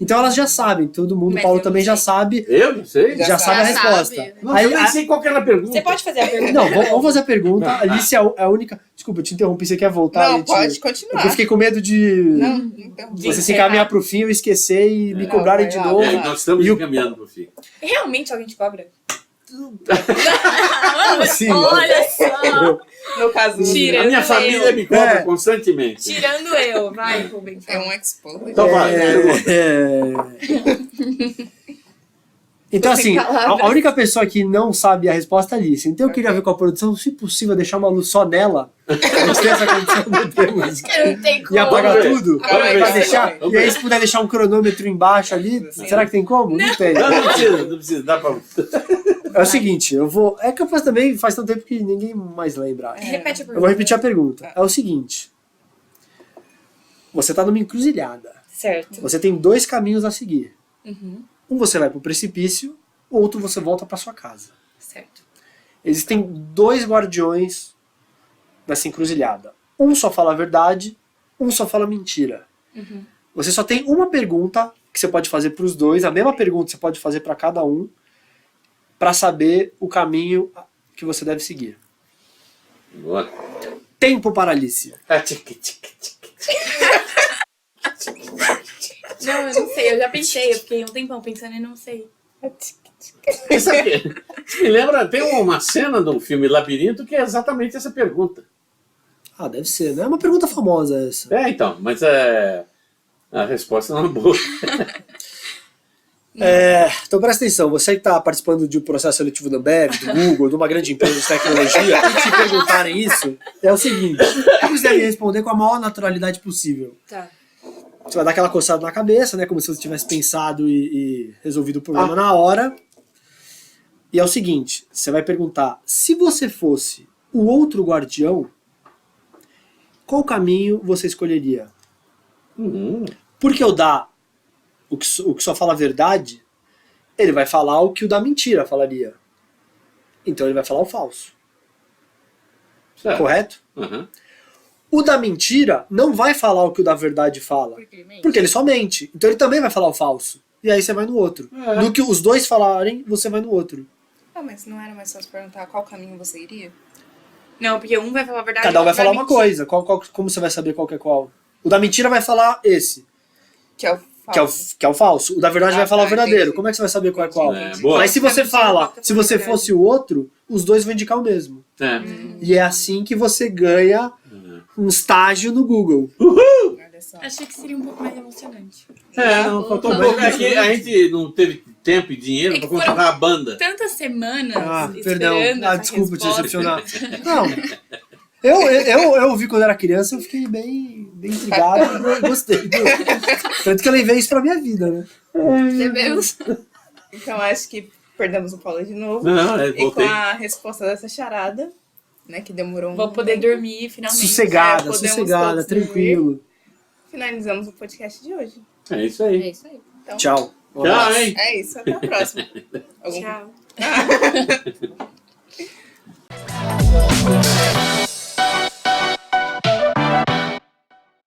Então elas já sabem, todo mundo, Mas Paulo eu também não já sei. sabe, Eu não sei. já sabe a sabe. resposta. Não, Aí, eu nem sei qual que era a pergunta. Você pode fazer a pergunta? não, vamos fazer a pergunta. A Alice é a única. Desculpa, eu te interrompi, você quer voltar? Não, gente? pode continuar. Porque eu fiquei com medo de Não, então. você se encaminhar pro fim, eu esquecer e me Não, cobrarem vai de lá, novo. vai lá. Nós estamos E o- encaminhando pro fim. Realmente alguém te cobra? Como assim? Olha só! No caso, Tira. A minha eu. família me cobra É. constantemente. Tirando eu. Vai, Rubem. é um expo. Então vai. Então, assim, Sem palavras. a única pessoa que não sabe a resposta é a Alice. Então eu queria ver com a produção, se possível, deixar uma luz só nela. Não sei essa condição de Deus. Eu não tenho E como. apagar Vamos ver. tudo? Vamos ver, Pra vamos deixar, ver. e aí, se puder deixar um cronômetro embaixo ali, Sim. será que tem como? Não tem. Não precisa, não precisa. Dá pra... É o seguinte, eu vou. É capaz também, faz tanto tempo que ninguém mais lembra. Repete a pergunta. Eu vou repetir a pergunta. É o seguinte: você tá numa encruzilhada. Certo. Você tem 2 caminhos a seguir. Uhum. Um você vai pro precipício, outro você volta pra sua casa. Certo. Existem 2 guardiões nessa encruzilhada. Um só fala a verdade, um só fala mentira. Uhum. Você só tem uma pergunta que você pode fazer para os dois, a mesma pergunta você pode fazer para cada um, para saber o caminho que você deve seguir. Bora. Tempo para Alice. Ah, tic, tic, tic. Não, eu não sei. Eu já pensei. Eu fiquei um tempão pensando e não sei. Isso aqui, isso me lembra, tem uma cena do filme Labirinto que é exatamente essa pergunta. Ah, deve ser, né? É uma pergunta famosa essa. Então, mas a resposta não é boa. Então presta atenção, você que está participando de um processo seletivo da Ambev, do Google, de uma grande empresa de tecnologia, e se perguntarem isso, é o seguinte: vocês devem responder com a maior naturalidade possível. Tá. Você vai dar aquela coçada na cabeça, né? Como se você tivesse pensado e resolvido o problema na hora. E é o seguinte, você vai perguntar: se você fosse o outro guardião, qual caminho você escolheria? Porque o que só fala a verdade, ele vai falar o que o da mentira falaria. Então ele vai falar o falso. Certo. Correto? Uhum. O da mentira não vai falar o que o da verdade fala. Porque ele só mente. Então ele também vai falar o falso. E aí você vai no outro. No que os dois falarem, você vai no outro. Ah, mas não era mais fácil perguntar qual caminho você iria? Não, porque um vai falar a verdade. Cada um vai outro falar uma mentir. coisa. Como você vai saber qual que é qual? O da mentira vai falar esse, Que é o falso. que é o falso. O da verdade vai falar o verdadeiro. entendi. Como é que você vai saber qual é qual? Boa. Mas se você Mentira, fala, qual que se foi a você verdade? fosse o outro, os dois vão indicar o mesmo. E é assim que você ganha um estágio no Google. Olha só. Achei que seria um pouco mais emocionante. Não, faltou um pouco. É que a gente não teve tempo e dinheiro É que para contratar a banda. Tantas semanas Perdão. esperando essa Desculpa te resposta. decepcionar. Não. Eu ouvi quando era criança, eu fiquei bem intrigado e gostei. Tanto que eu levei isso pra minha vida, né? Devemos. Então acho que perdemos o Paulo de novo. Não, E com voltei. a resposta dessa charada, né, que demorou Vou poder tempo, dormir finalmente. Sossegada, podemos sossegada, todos tranquilo. finalizamos o podcast de hoje. É isso aí. É isso aí. Então, Tchau. Tchau, hein? é isso, até a próxima. Tchau.